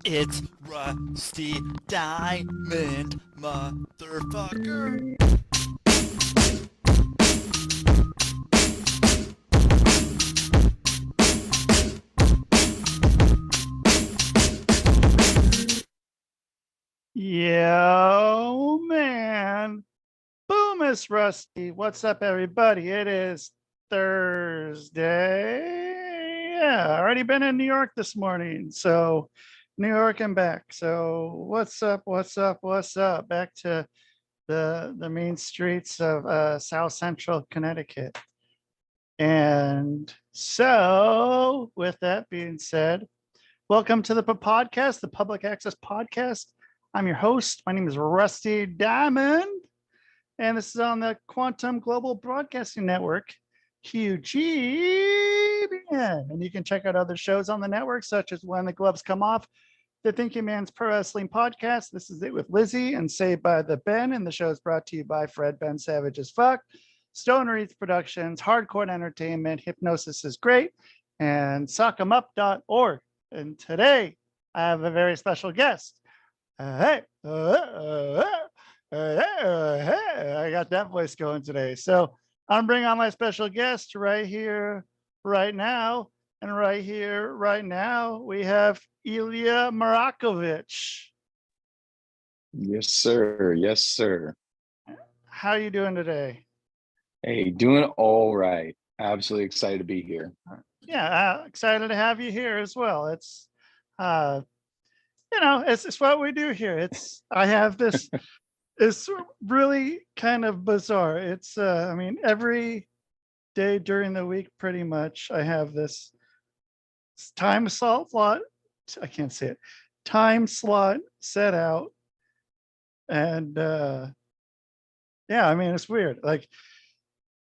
It's Rusty Diamond, motherfucker. Yo, man. Boom, it's Rusty. What's up, everybody? It is Thursday. Yeah, already been in New York this morning. So, New York and back. So, what's up? What's up? What's up? Back to the main streets of South Central Connecticut. And so, with that being said, welcome to the podcast, the Public Access Podcast. I'm your host. My name is Rusty Diamond, and this is on the Quantum Global Broadcasting Network, QGBN. And you can check out other shows on the network, such as When the Gloves Come Off, the Thinking Man's Pro Wrestling Podcast. This is It with Lizzie and Saved by the Ben. And the show is brought to you by Fred Ben Savage as Fuck, Stone Reef Productions, Hardcore Entertainment, Hypnosis is Great, and Sock'emUp.org. And today I have a very special guest. I got that voice going today. So I'm bringing on my special guest right here, right now. And right here, right now, we have Elia Mrakovich. Yes, sir. Yes, sir. How are you doing today? Hey, doing all right. Absolutely excited to be here. Yeah, excited to have you here as well. It's it's what we do here. I have this, it's really kind of bizarre. It's, every day during the week, pretty much, I have this time slot. I can't say it. Time slot set out. And it's weird. Like,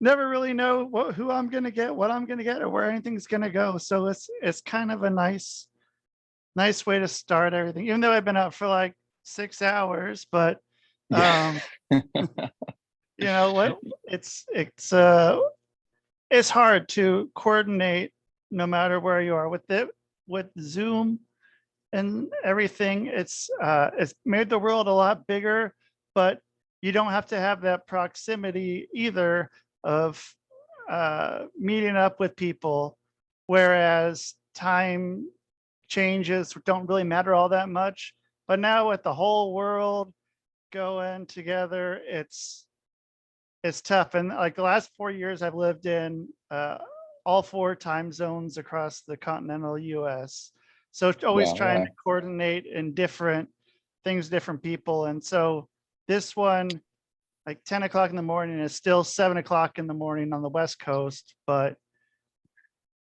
never really know who I'm going to get, what I'm going to get, or where anything's going to go. So it's kind of a nice way to start everything, even though I've been out for like 6 hours, but it's hard to coordinate no matter where you are with Zoom and everything. It's made the world a lot bigger, but you don't have to have that proximity either of meeting up with people, whereas time changes don't really matter all that much. But now with the whole world going together, it's tough. And like the last 4 years, I've lived in all 4 time zones across the continental US. So always trying to coordinate in different things, different people. And so this one, like 10 o'clock in the morning, is still 7 o'clock in the morning on the West Coast, but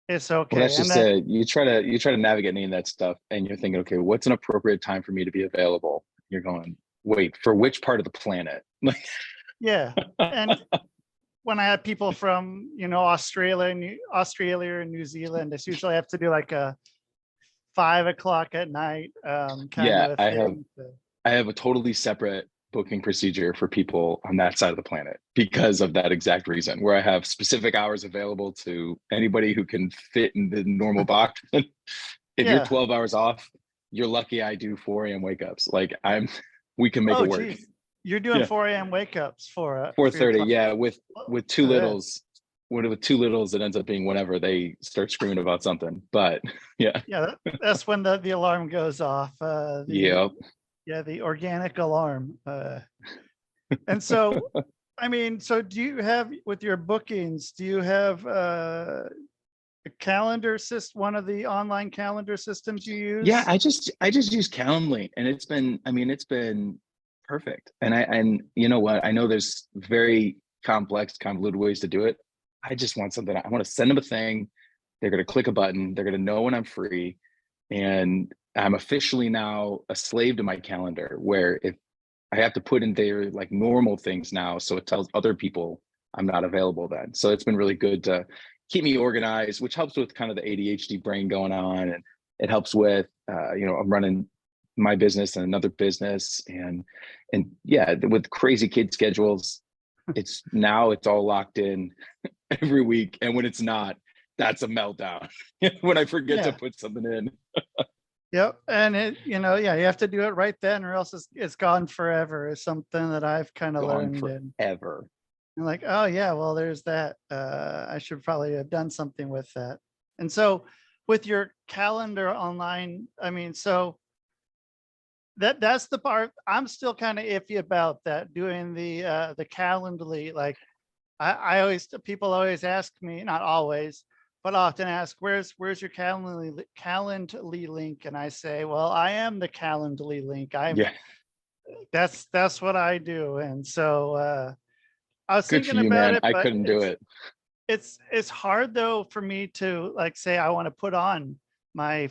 it's okay. Well, that's just it. You try to navigate any of that stuff, and you're thinking, okay, what's an appropriate time for me to be available? You're going, wait, for which part of the planet? Yeah. And when I have people from, Australia and New Zealand, it's usually have to do like a 5 o'clock at night kind of thing. I have a totally separate booking procedure for people on that side of the planet because of that exact reason, where I have specific hours available to anybody who can fit in the normal box. If you're 12 hours off, you're lucky I do 4 a.m. wake ups. Like we can make it work. Geez. You're doing 4 a.m. wake ups for 4:30. Yeah. With two littles, with 2 littles, it ends up being whenever they start screaming about something. But yeah. Yeah. That's when the alarm goes off. Yep. Yeah, the organic alarm. And so, so do you have, with your bookings, do you have a calendar system, one of the online calendar systems you use? Yeah, I just use Calendly, and it's been perfect. And you know what? I know there's very complex, convoluted ways to do it. I just want something. I want to send them a thing. They're going to click a button. They're going to know when I'm free. And I'm officially now a slave to my calendar, where if I have to put in there like normal things now, so it tells other people I'm not available then. So it's been really good to keep me organized, which helps with kind of the ADHD brain going on. And it helps with, I'm running my business and another business. And yeah, with crazy kid schedules, it's all locked in every week. And when it's not, that's a meltdown when I forget to put something in. Yep. And you have to do it right then or else it's gone forever is something that I've kind of Gone learned. And forever. I'm like, oh yeah, well, there's that. I should probably have done something with that. And so with your calendar online, I mean, so that's the part I'm still kind of iffy about, that doing the Calendly. Like people always ask me, not always, but often ask, where's your Calendly link? And I say, well, I am the Calendly link. Yeah. That's what I do. And so I was Good for thinking you, about man. it, I but couldn't do it. it's hard though for me to like say I want to put on my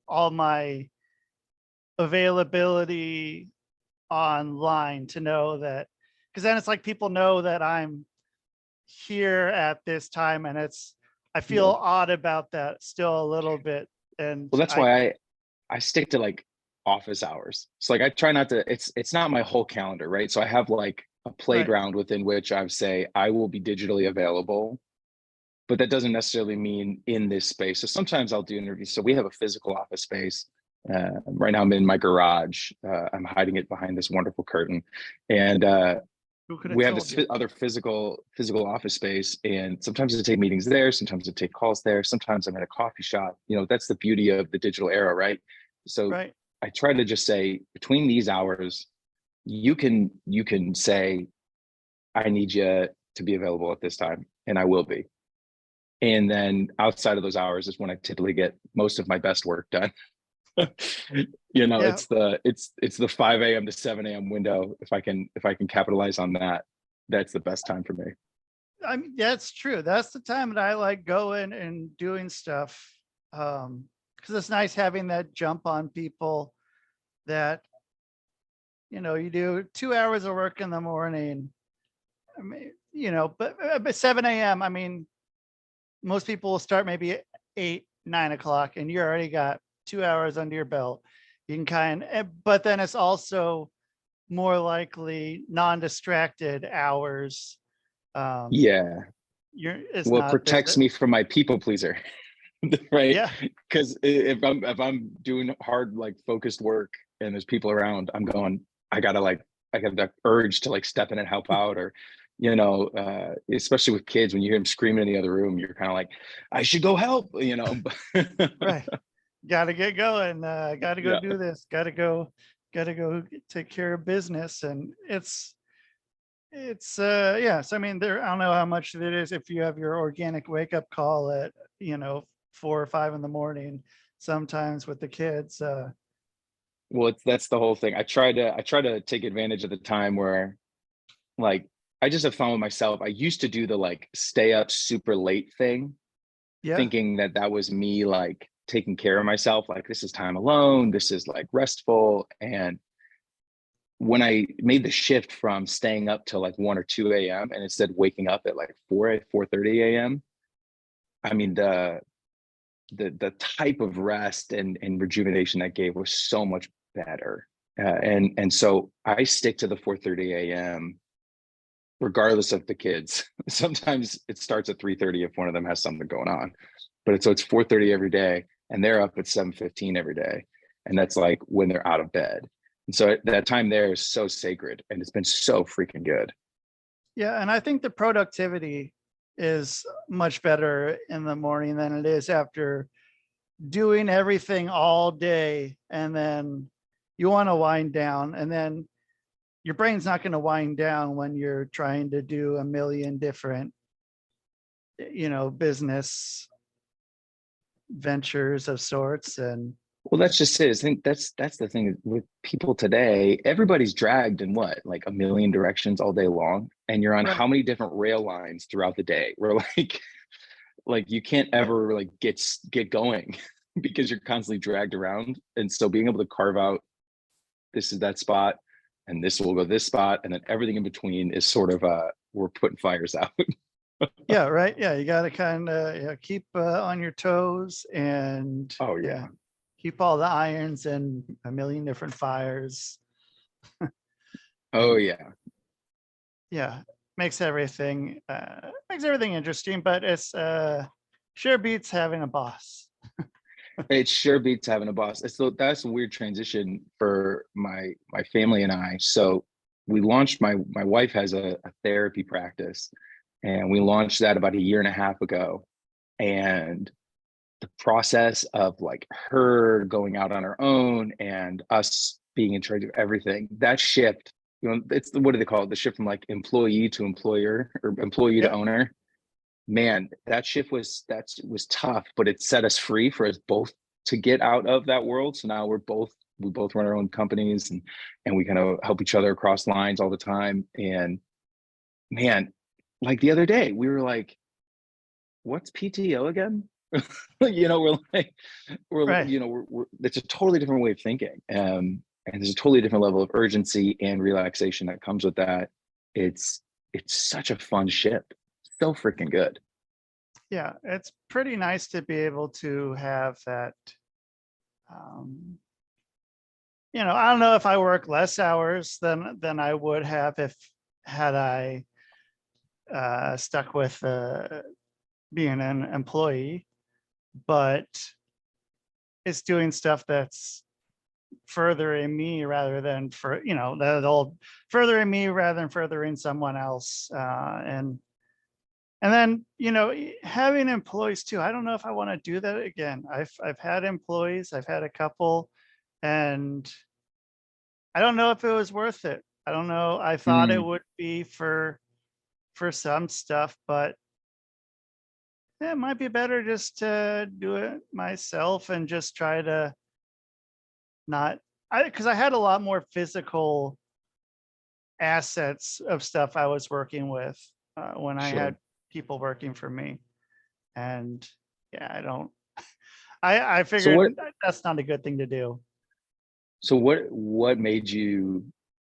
all my availability online to know that, because then it's like people know that I'm here at this time, and I feel Yep. odd about that still a little bit. And Well, that's why I stick to like office hours. So like I try not to, it's not my whole calendar, right? So I have like a playground within which I say I will be digitally available, but that doesn't necessarily mean in this space. So sometimes I'll do interviews. So we have a physical office space. Right now I'm in my garage. I'm hiding it behind this wonderful curtain. And we have this other physical office space. And sometimes I take meetings there. Sometimes I take calls there. Sometimes I'm at a coffee shop. That's the beauty of the digital era, right? So I try to just say between these hours, you can say, I need you to be available at this time, and I will be. And then outside of those hours is when I typically get most of my best work done. It's the 5 a.m. to 7 a.m. window. If I can capitalize on that, that's the best time for me. I mean, that's true. That's the time that I like going and doing stuff. Because it's nice having that jump on people that, you do 2 hours of work in the morning. I mean, but 7 a.m. I mean, most people will start maybe 8, 9 o'clock, and you already got 2 hours under your belt. You can but then it's also more likely non-distracted hours. It protects me from my people pleaser, right? Yeah. Because if I'm doing hard, like focused work and there's people around, I got that urge to like step in and help out, or especially with kids, when you hear them screaming in the other room, you're kind of like, I should go help, Right. Got to get going. Got to go do this. Got to go take care of business. And it's So I mean, I don't know how much of it is if you have your organic wake up call at 4 or 5 in the morning, sometimes with the kids. Well, that's the whole thing. I try to take advantage of the time where, like, I just have fun with myself. I used to do the like stay up super late thing, thinking that was me like taking care of myself. Like, this is time alone. This is like restful. And when I made the shift from staying up till like 1 or 2 a.m. and instead waking up at like 4:30 a.m., I mean, the type of rest and rejuvenation that gave was so much better. And so I stick to the 4:30 a.m. regardless of the kids. Sometimes it starts at 3:30 if one of them has something going on, but it's 4:30 every day, and they're up at 7:15 every day. And that's like when they're out of bed. And so that time there is so sacred, and it's been so freaking good. Yeah. And I think the productivity is much better in the morning than it is after doing everything all day. And then you want to wind down, and then your brain's not going to wind down when you're trying to do a million different, business ventures of sorts. And well, that's just it. I think that's the thing with people today. Everybody's dragged in like a million directions all day long, and you're on how many different rail lines throughout the day? We're like you can't ever like get going because you're constantly dragged around. And so being able to carve out, this is that spot, and this will go this spot, and then everything in between is sort of we're putting fires out. Yeah, right. Yeah, you got to kind of keep on your toes, and keep all the irons in a million different fires. Oh yeah. Yeah, makes everything interesting, but it's sure beats having a boss. It sure beats having a boss. That's a weird transition for my family and I. So we launched, my wife has a therapy practice, and we launched that about a year and a half ago. And the process of like her going out on her own and us being in charge of everything, that shift, it's what do they call it? The shift from like employee to employer, or employee to Yep. owner. Man, that shift was tough, but it set us free for us both to get out of that world. So now we both run our own companies, and we kind of help each other across lines all the time. And man, like the other day, we were like, what's PTO again? We're like, Right. it's a totally different way of thinking. And there's a totally different level of urgency and relaxation that comes with that. It's such a fun shift. So freaking good. Yeah, it's pretty nice to be able to have that. I don't know if I work less hours than I would have had I stuck with being an employee, but it's doing stuff that's furthering me rather than the old furthering me rather than furthering someone else. And then, having employees too. I don't know if I want to do that again. I've had employees, I've had a couple, and I don't know if it was worth it. I don't know. I thought it would be for some stuff, but it might be better just to do it myself and just try to because I had a lot more physical assets of stuff I was working with when I had people working for me. And yeah, I figured that's not a good thing to do. So what made you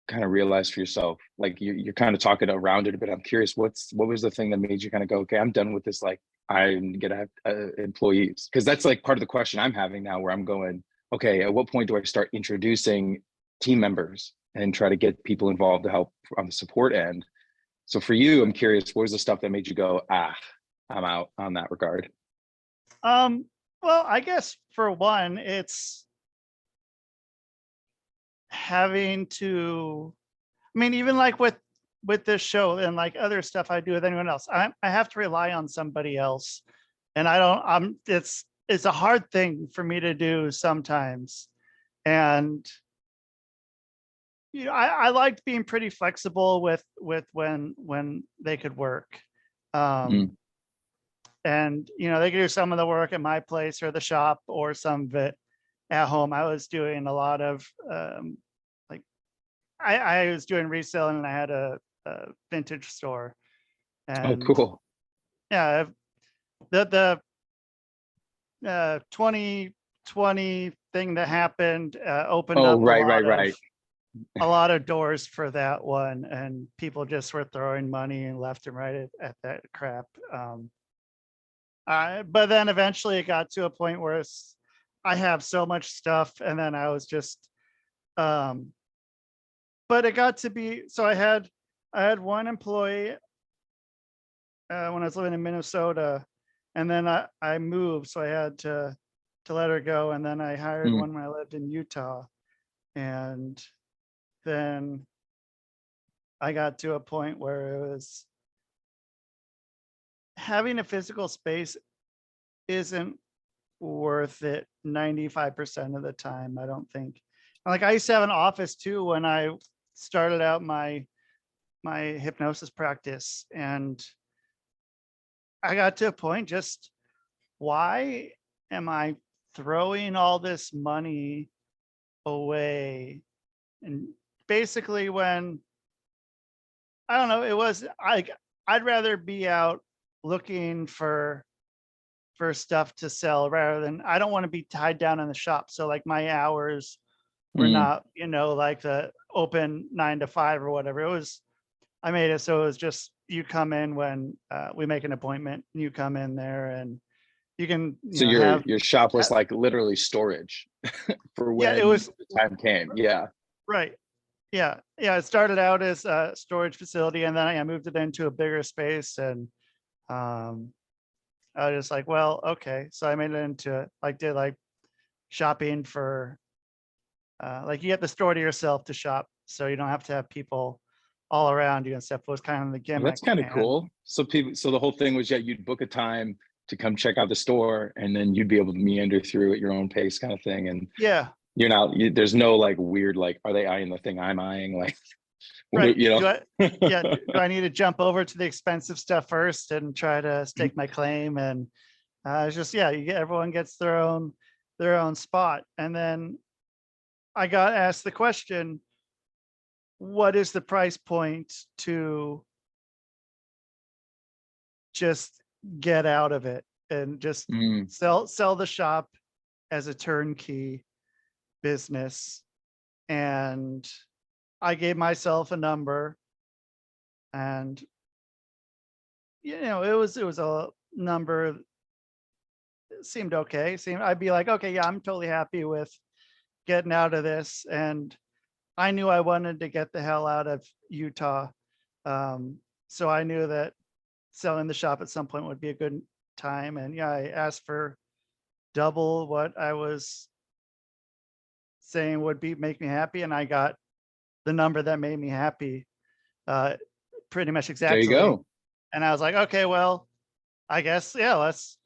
kind of realize for yourself, like you're kind of talking around it a bit. I'm curious, what was the thing that made you kind of go, okay, I'm done with this. Like I'm gonna have employees, because that's like part of the question I'm having now, where I'm going, okay, at what point do I start introducing team members and try to get people involved to help on the support end? So for you, I'm curious, what was the stuff that made you go, I'm out on that regard? Well, I guess for one, it's having to, even like with this show and like other stuff I do with anyone else, I have to rely on somebody else. And it's a hard thing for me to do sometimes. And I liked being pretty flexible with when they could work. And they could do some of the work at my place or the shop, or some of it at home. I was doing a lot of I was doing reselling, and I had a vintage store. And cool. Yeah, the 2020 thing that happened opened up a lot of doors for that one, and people just were throwing money and left and right at that crap. But then eventually it got to a point where I have so much stuff, and then I was just but it got to be, so I had one employee when I was living in Minnesota, and then I moved, so I had to let her go, and then I hired one when I lived in Utah. And then I got to a point where it was having a physical space isn't worth it 95% of the time, I don't think. Like I used to have an office too when I started out my hypnosis practice, and I got to a point, just why am I throwing all this money away? And basically, when I don't know, it was I'd rather be out looking for stuff to sell rather than, I don't want to be tied down in the shop. So like my hours were not, like the open 9 to 5 or whatever. I made it so it was just, you come in when we make an appointment, you come in there and you can, so your shop was like literally storage for when it was the time came. Yeah. Right. Yeah. It started out as a storage facility, and then I moved it into a bigger space, and I was just like, well, okay. So I made it into did shopping for, like you get the store to yourself to shop, so you don't have to have people all around you and stuff. Was kind of the Well, gimmick. that's kind of cool. So the whole thing was, yeah, you'd book a time to come check out the store, and then you'd be able to meander through at your own pace, kind of thing. And Yeah, you're not, there's no like weird, like, are they eyeing the thing I'm eyeing? Like, right. you know? Do I need to jump over to the expensive stuff first and try to stake my claim? And it's just, yeah, everyone gets their own spot. And then I got asked the question, what is the price point to just get out of it and just sell the shop as a turnkey business? And I gave myself a number, and it was a number that seemed okay. I'd be like, okay, yeah, I'm totally happy with getting out of this. And I knew I wanted to get the hell out of Utah. So I knew that selling the shop at some point would be a good time. And yeah, I asked for double what I was saying would make me happy. And I got the number that made me happy, pretty much exactly. There you go. And I was like, okay, well, I guess, yeah, let's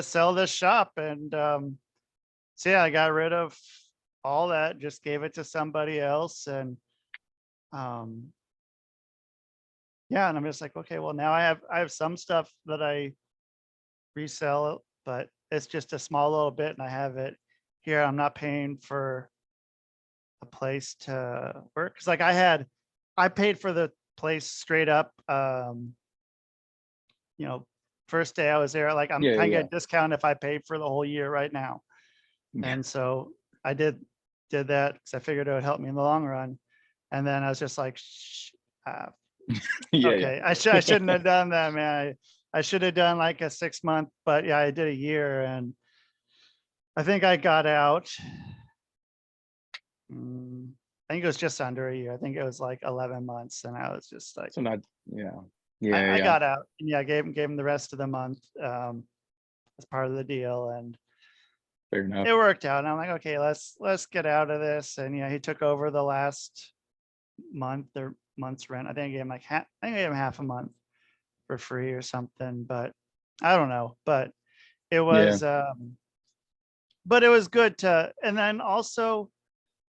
sell this shop. And so yeah, I got rid of all that, just gave it to somebody else. And yeah, and I'm just like, okay, well, now I have some stuff that I resell, but it's just a small little bit, and I have it here. I'm not paying for a place to work, because like I paid for the place straight up. First day I was there, like I'm kind of get a discount if I paid for the whole year right now. And so I did that because I figured it would help me in the long run. And then I was just like, okay, I shouldn't have done that, man. I should have done like a 6 month, but yeah, I did a year, and I think I got out. I think it was just under a year. I think it was like 11 months, and I was just like, So not, I got out. And yeah, I gave him the rest of the month as part of the deal, and fair enough. it worked out. And I'm like, okay, let's get out of this. And yeah, he took over the last month's rent. I think I gave him half a month for free or something, but I don't know. But it was good to, and then also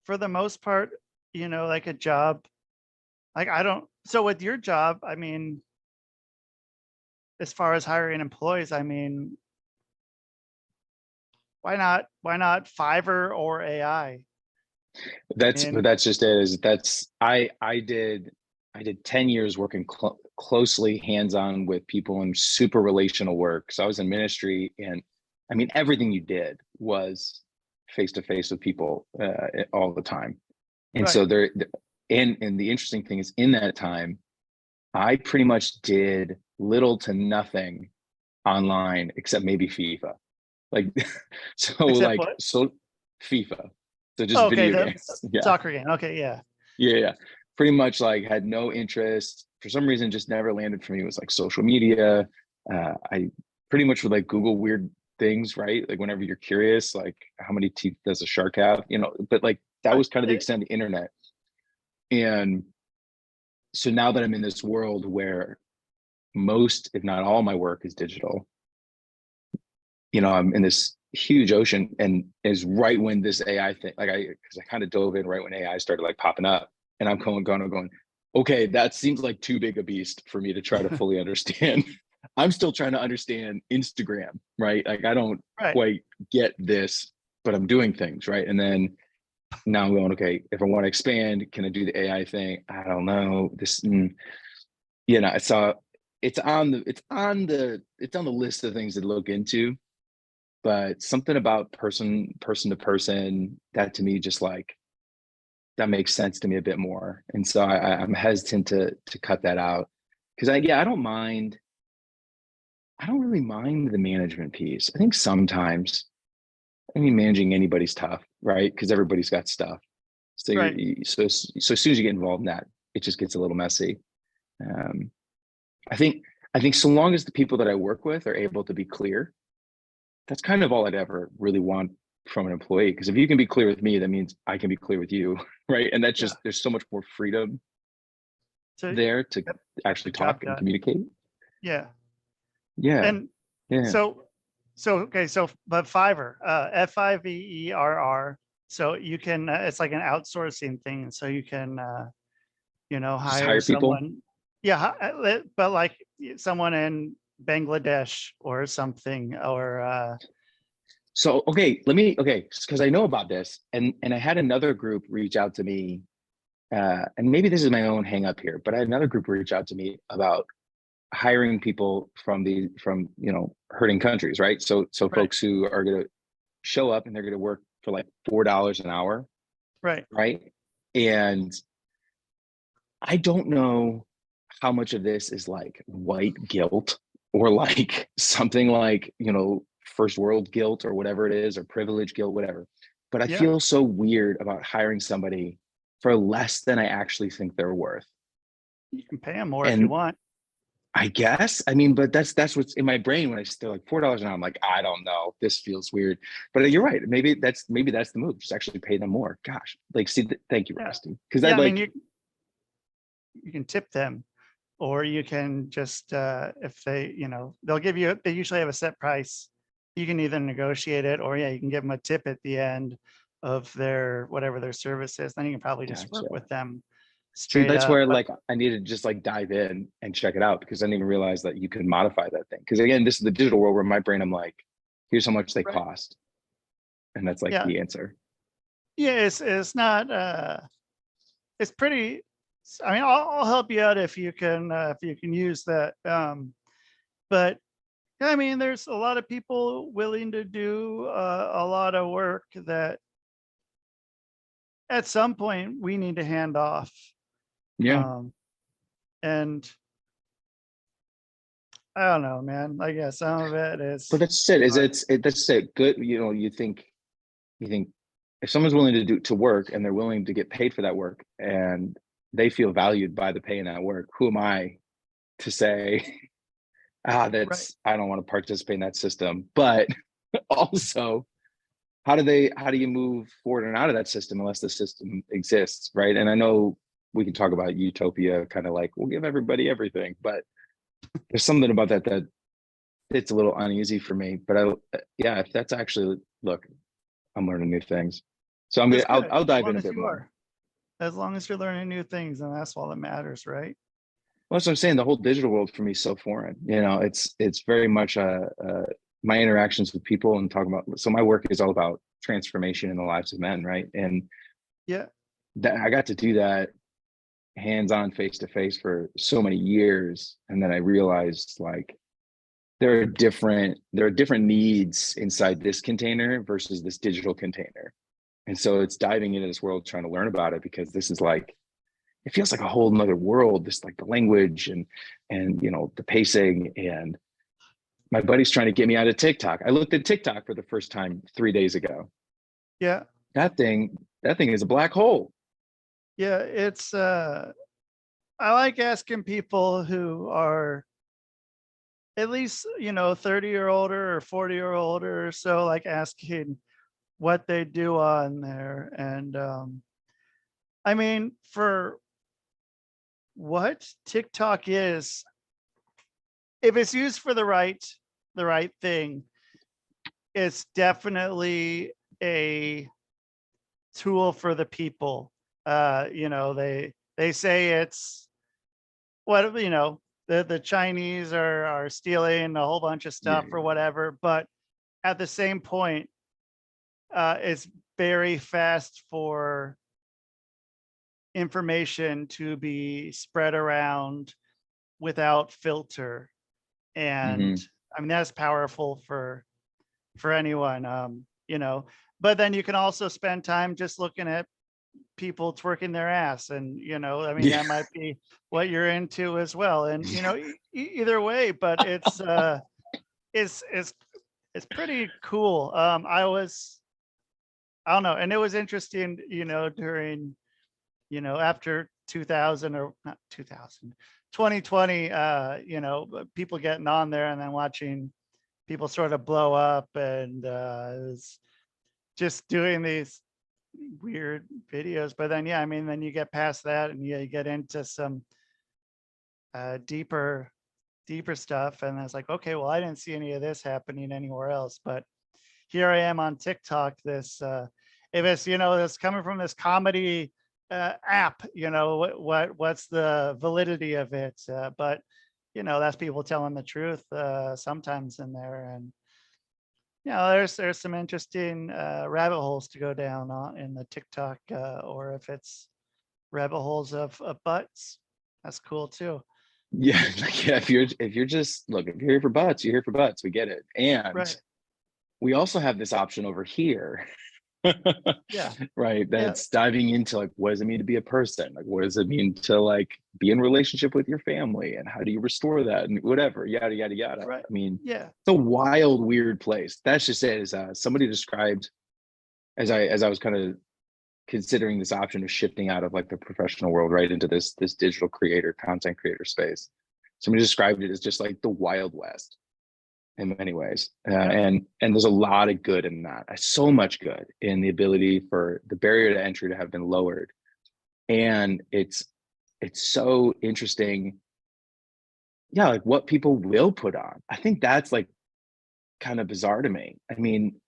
for the most part, like a job, like so with your job, I mean, as far as hiring employees, I mean, why not Fiverr or AI? That's just it. I did 10 years working closely hands-on with people in super relational work. So I was in ministry, and I mean, everything you did was face-to-face with people all the time. And right. So and the interesting thing is, in that time, I pretty much did little to nothing online except maybe FIFA. Like, so FIFA. So just video games. Soccer game. Okay, yeah. Yeah. Pretty much like had no interest. For some reason, just never landed for me. It was like social media. I pretty much would like Google weird things, right? Like whenever you're curious, like how many teeth does a shark have? But like that was kind of the extent of the internet. And so now that I'm in this world where most, if not all, my work is digital, I'm in this huge ocean, and is right when this AI thing, because I kind of dove in right when AI started like popping up, and I'm going, okay, that seems like too big a beast for me to try to fully understand. I'm still trying to understand Instagram, right? Like I don't quite get this, but I'm doing things, right? And then now I'm going, okay, if I want to expand, can I do the AI thing? I don't know. I saw it's on the list of things to look into. But something about person to person, that to me just like that makes sense to me a bit more. And so I'm hesitant to cut that out, because I don't really mind the management piece. I think sometimes, managing anybody's tough, right? Because everybody's got stuff. So so as soon as you get involved in that, it just gets a little messy. I think so long as the people that I work with are able to be clear, that's kind of all I'd ever really want from an employee. Because if you can be clear with me, that means I can be clear with you, right? And that's Yeah. just, there's so much more freedom So there to yep, actually the job talk and done. communicate. Yeah. Yeah. And Yeah. so okay, so but Fiverr, Fiverr. So you can it's like an outsourcing thing. So you can Just hire hire people. someone. Yeah, but like someone in Bangladesh or something, or So, okay, because I know about this, and I had another group reach out to me, and maybe this is my own hang up here, but I had another group reach out to me about hiring people from hurting countries, right? So right, folks who are going to show up and they're going to work for like $4 an hour, right. right? And I don't know how much of this is like white guilt or like something like, first world guilt or whatever it is, or privilege guilt, whatever. But I Yeah, feel so weird about hiring somebody for less than I actually think they're worth. you can pay them more if you And want. I guess, I mean, but that's what's in my brain when I still like $4 an hour. I'm like, I don't know, this feels weird. But you're right. Maybe that's the move. Just actually pay them more. Gosh, like, see, thank you, Yeah, Rusty. Because yeah. I'd I mean, like, you can tip them, or you can just if they'll give you. They usually have a set price. You can either negotiate it, or yeah, you can give them a tip at the end of their whatever their service is. Then you can probably just gotcha. work with them See, straight that's up. where But like I need to just like dive in and check it out, because I didn't even realize that you can modify that thing. Because again, this is the digital world where my brain, I'm like, here's how much they right, cost, and that's like yeah, the answer. yeah. It's not. It's pretty. I mean, I'll help you out if you can use that. But yeah, I mean, there's a lot of people willing to do a lot of work that at some point we need to hand off. Yeah, Um, and I don't know, man. I guess some of it but is that's it. Is hard. that's it. Good. You think if someone's willing to work and they're willing to get paid for that work and they feel valued by the pay in that work, who am I to say, Right. I don't want to participate in that system? But also, how do you move forward and out of that system unless the system exists, right? And I know we can talk about utopia, kind of like we'll give everybody everything, but there's something about that it's a little uneasy for me. But yeah, if that's actually, look, I'm learning new things, so That's good. I'll As dive long in a as bit you more. are. As long as you're learning new things, and that's all that matters, right? Well, that's what I'm saying. The whole digital world for me is so foreign. It's very much my interactions with people and talking about. So my work is all about transformation in the lives of men, right? And Yeah. that I got to do that hands-on, face-to-face for so many years, and then I realized like there are different needs inside this container versus this digital container, and so it's diving into this world, trying to learn about it, because this is like, it feels like a whole nother world. This, like, the language and the pacing. And my buddy's trying to get me out of TikTok. I looked at TikTok for the first time 3 days ago. Yeah. That thing is a black hole. Yeah. It's I like asking people who are at least 30 or older or 40 or older, so like asking what they do on there. And I mean, for what TikTok is, if it's used for the right thing, it's definitely a tool for the people. They say it's what the Chinese are stealing a whole bunch of Yeah. stuff or whatever, but at the same point, it's very fast for information to be spread around without filter. And Mm-hmm. I mean, that's powerful for anyone. But then you can also spend time just looking at people twerking their ass, and I mean, Yeah. that might be what you're into as well. And either way, but it's pretty cool. I don't know, and it was interesting, during after 2000, or not 2000, 2020, people getting on there and then watching people sort of blow up. And just doing these weird videos. But then, yeah, I mean, then you get past that and you get into some deeper stuff. And it's like, okay, well, I didn't see any of this happening anywhere else. But here I am on TikTok, this, if it's, this coming from this comedy app, what's the validity of it? But, that's people telling the truth sometimes in there. And, there's some interesting rabbit holes to go down on in the TikTok, or if it's rabbit holes of butts, that's cool too. Yeah, yeah. If you're just look, if you're here for butts, you're here for butts. We get it. And Right. we also have this option over here. Yeah. Right. That's diving into like, what does it mean to be a person? Like, what does it mean to like be in relationship with your family, and how do you restore that, and whatever, yada, yada, yada. Right. I mean, yeah, it's a wild, weird place. That's just it. As somebody described, as I was kind of considering this option of shifting out of like the professional world right into this digital creator, content creator space. Somebody described it as just like the Wild West in many ways. And there's a lot of good in that. So much good in the ability for the barrier to entry to have been lowered. And it's so interesting. Yeah, like what people will put on. I think that's like kind of bizarre to me. I mean,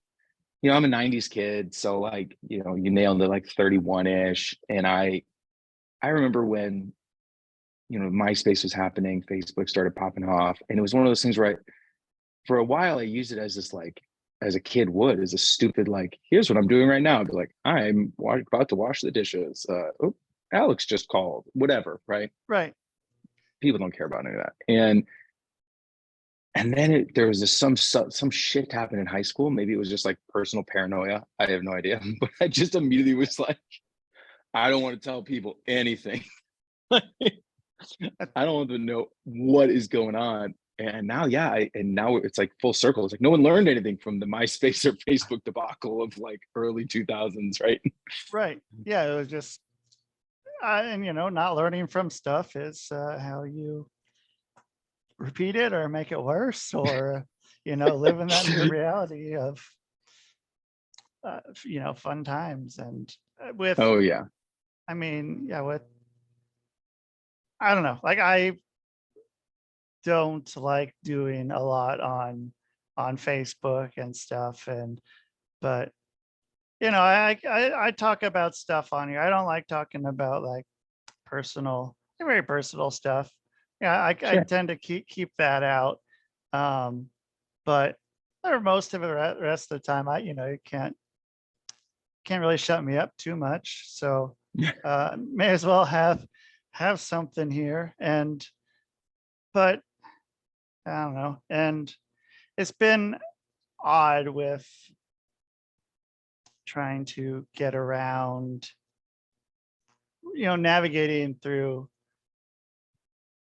I'm a 90s kid, so like, you nailed it, like 31-ish. And I remember when, MySpace was happening, Facebook started popping off. And it was one of those things where for a while, I used it as this, like, as a kid would, as a stupid, like, here's what I'm doing right now. I'd be like, I'm about to wash the dishes. Oh, Alex just called, whatever, right? Right. People don't care about any of that. And then there was this some shit happened in high school. Maybe it was just like personal paranoia. I have no idea. But I just immediately was like, I don't want to tell people anything. I don't want them to know what is going on. And now, now it's like full circle. It's like no one learned anything from the MySpace or Facebook debacle of like early 2000s, right? Right. Yeah, it was just, and not learning from stuff is how you repeat it or make it worse, or live in that new reality of fun times. And with, Oh yeah. I mean, yeah, with, I don't know, like I don't like doing a lot on Facebook and stuff, but I talk about stuff on here. I don't like talking about like very personal stuff. Yeah, I Sure. tend to keep that out. But for most of the rest of the time, you can't really shut me up too much. So may as well have something here. But I don't know. And it's been odd with trying to get around, navigating through,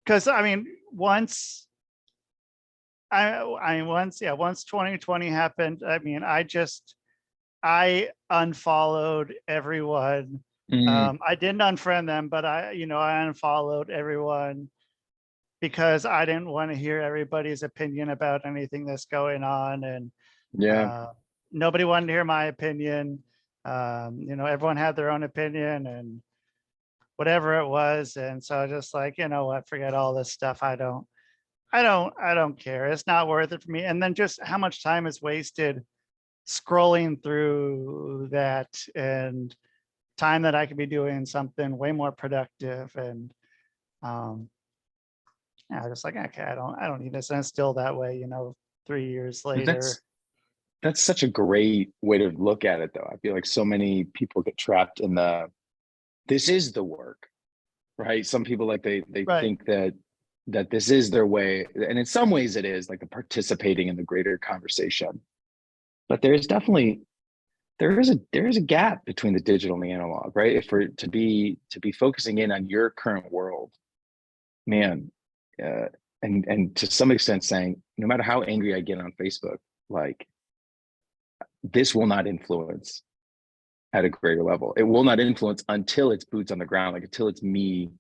because I mean, once 2020 happened, I mean, I unfollowed everyone. I didn't unfriend them, but I unfollowed everyone because I didn't want to hear everybody's opinion about anything that's going on. And nobody wanted to hear my opinion. Everyone had their own opinion and whatever it was. And so I just like, what, forget all this stuff. I don't care. It's not worth it for me. And then just how much time is wasted scrolling through that, and time that I could be doing something way more productive. And just like, okay, I don't need this. And it's still that way, 3 years later. That's such a great way to look at it, though. I feel like so many people get trapped in this is the work, right? Some people like they Right. think that this is their way, and in some ways it is like the participating in the greater conversation. But there is a gap between the digital and the analog, right? If we're to be focusing in on your current world, man, and to some extent saying, no matter how angry I get on Facebook, like, this will not influence at a greater level. It will not influence until it's boots on the ground, like until it's me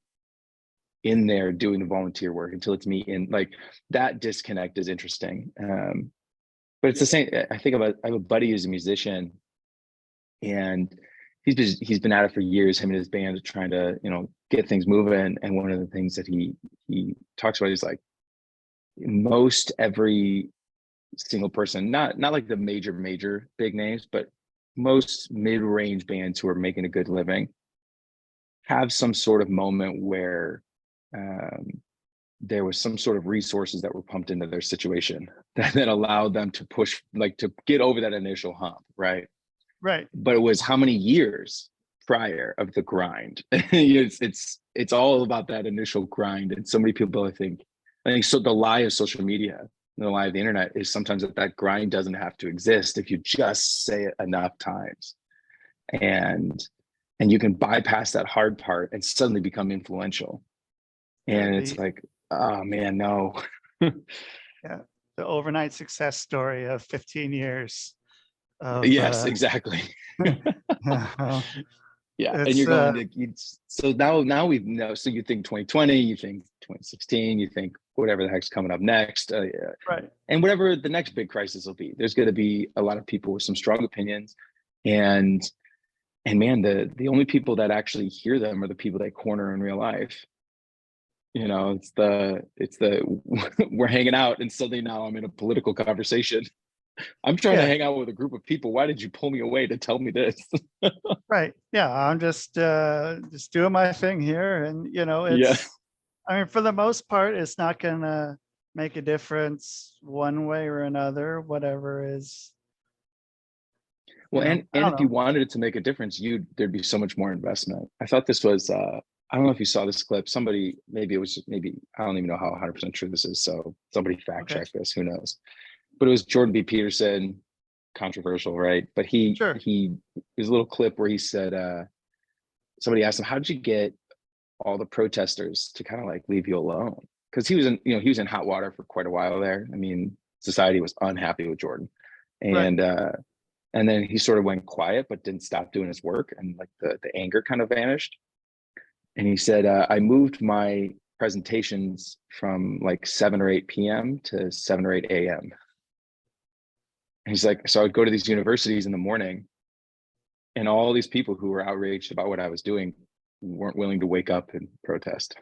in there doing the volunteer work, until it's me in, like, that disconnect is interesting. But it's the same. I have a buddy who's a musician, and he's been at it for years. Him and his band are trying to, you know, get things moving. And one of the things that he talks about is like most every single person, not like the major big names, but most mid-range bands who are making a good living have some sort of moment where there was some sort of resources that were pumped into their situation that allowed them to push, like to get over that initial hump, right? Right. But it was how many years prior of the grind? It's all about that initial grind. And so many people, I think so the lie of social media, the lie of the internet is sometimes that grind doesn't have to exist if you just say it enough times. And you can bypass that hard part and suddenly become influential. And it's like, oh man, no. Yeah. The overnight success story of 15 years. Yes, exactly. Yeah, and you're going to, so now we know, so you think 2020, you think 2016, you think whatever the heck's coming up next, right? And whatever the next big crisis will be, there's going to be a lot of people with some strong opinions, and man, the only people that actually hear them are the people that corner in real life. You know, it's the we're hanging out, and suddenly now I'm in a political conversation. I'm trying to hang out with a group of people. Why did you pull me away to tell me this? Right. Yeah. I'm just doing my thing here. And, you know, I mean, for the most part, it's not going to make a difference one way or another, whatever is. Well, and if you wanted it to make a difference, there'd be so much more investment. I thought this was, I don't know if you saw this clip. Somebody, maybe I don't even know how 100% true this is. So somebody fact check this, who knows? But it was Jordan B. Peterson, controversial, right? But he there's a little clip where he said, somebody asked him, how did you get all the protesters to kind of like leave you alone? Because he was in hot water for quite a while there. I mean, society was unhappy with Jordan. And and then he sort of went quiet, but didn't stop doing his work. And like the anger kind of vanished. And he said, I moved my presentations from like 7 or 8 p.m. to 7 or 8 a.m. He's like, so I would go to these universities in the morning, and all these people who were outraged about what I was doing weren't willing to wake up and protest.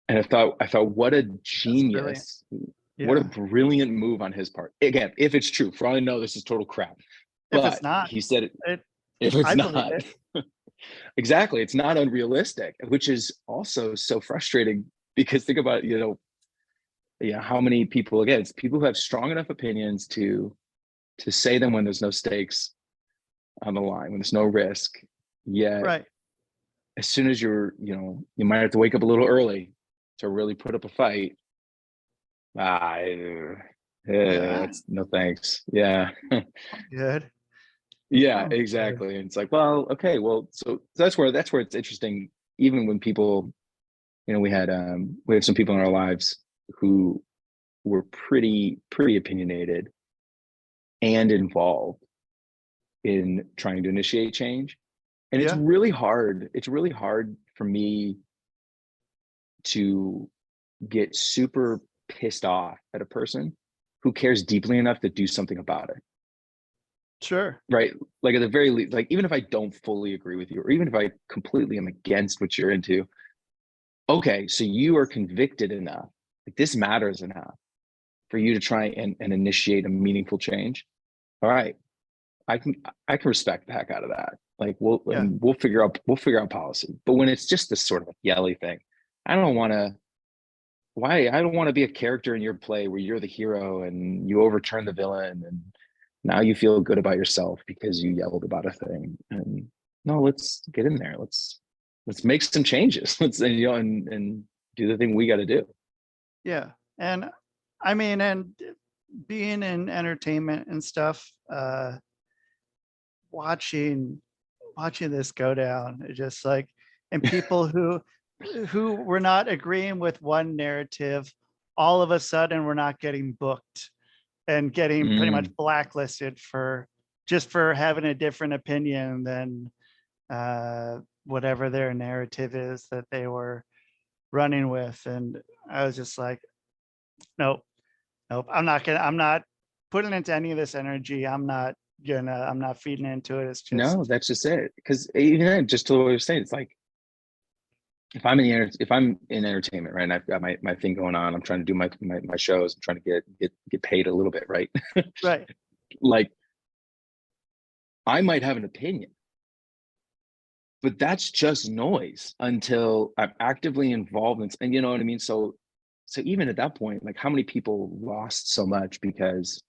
And I thought, what a genius, what a brilliant move on his part. Again, if it's true, for all I know, this is total crap. But if it's not, he said it. If it's not, exactly, it's not unrealistic, which is also so frustrating because think about, how many people, again, it's people who have strong enough opinions to say them when there's no stakes on the line, when there's no risk. Yet as soon as you might have to wake up a little early to really put up a fight. No thanks. Yeah. Good. Yeah, exactly. And it's like, well, okay, well, so that's where it's interesting. Even when people, we have some people in our lives who were pretty opinionated and involved in trying to initiate change. And it's really hard. It's really hard for me to get super pissed off at a person who cares deeply enough to do something about it. Sure. Right. Like at the very least, like even if I don't fully agree with you, or even if I completely am against what you're into, okay, so you are convicted enough, like this matters enough for you to try and initiate a meaningful change. All right. I can respect the heck out of that. Like we'll figure out policy. But when it's just this sort of yelly thing, I don't want to be a character in your play where you're the hero and you overturn the villain and now you feel good about yourself because you yelled about a thing. And no, let's get in there. Let's make some changes. Let's and do the thing we got to do. Yeah. And I mean, and being in entertainment and stuff, watching this go down, it's just like, and people who were not agreeing with one narrative, all of a sudden we're not getting booked and getting pretty much blacklisted for having a different opinion than whatever their narrative is that they were running with. And I was just like, nope, I'm not putting into any of this energy. I'm not I'm not feeding into it. It's just, No, that's just it. Because even then, just to what you're saying, it's like, if I'm in entertainment, right, and I've got my thing going on, I'm trying to do my shows, I'm trying to get paid a little bit, right? right. Like, I might have an opinion, but that's just noise until I'm actively involved in, and you know what I mean? So even at that point, like, how many people lost so much because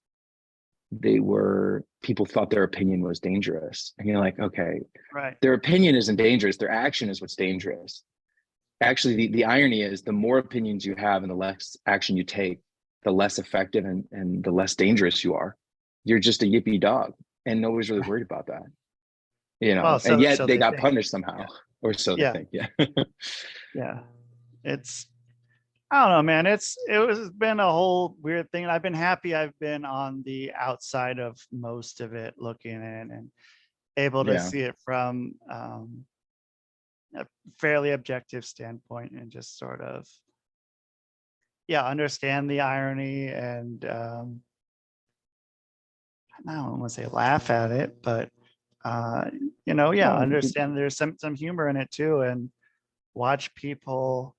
people thought their opinion was dangerous? And you're like, okay, Right. their opinion isn't dangerous, their action is what's dangerous. Actually, the irony is, the more opinions you have and the less action you take, the less effective and the less dangerous you are. You're just a yippy dog, and nobody's really worried about that, you know. Well, And yet so they they got think. punished somehow, or so they Yeah. think. Yeah. Yeah. It's, I don't know, man. It's been a whole weird thing. I've been happy I've been on the outside of most of it, looking in and able to Yeah. see it from a fairly objective standpoint, and just sort of, understand the irony, and I don't want to say laugh at it, but understand there's some humor in it too, and watch people,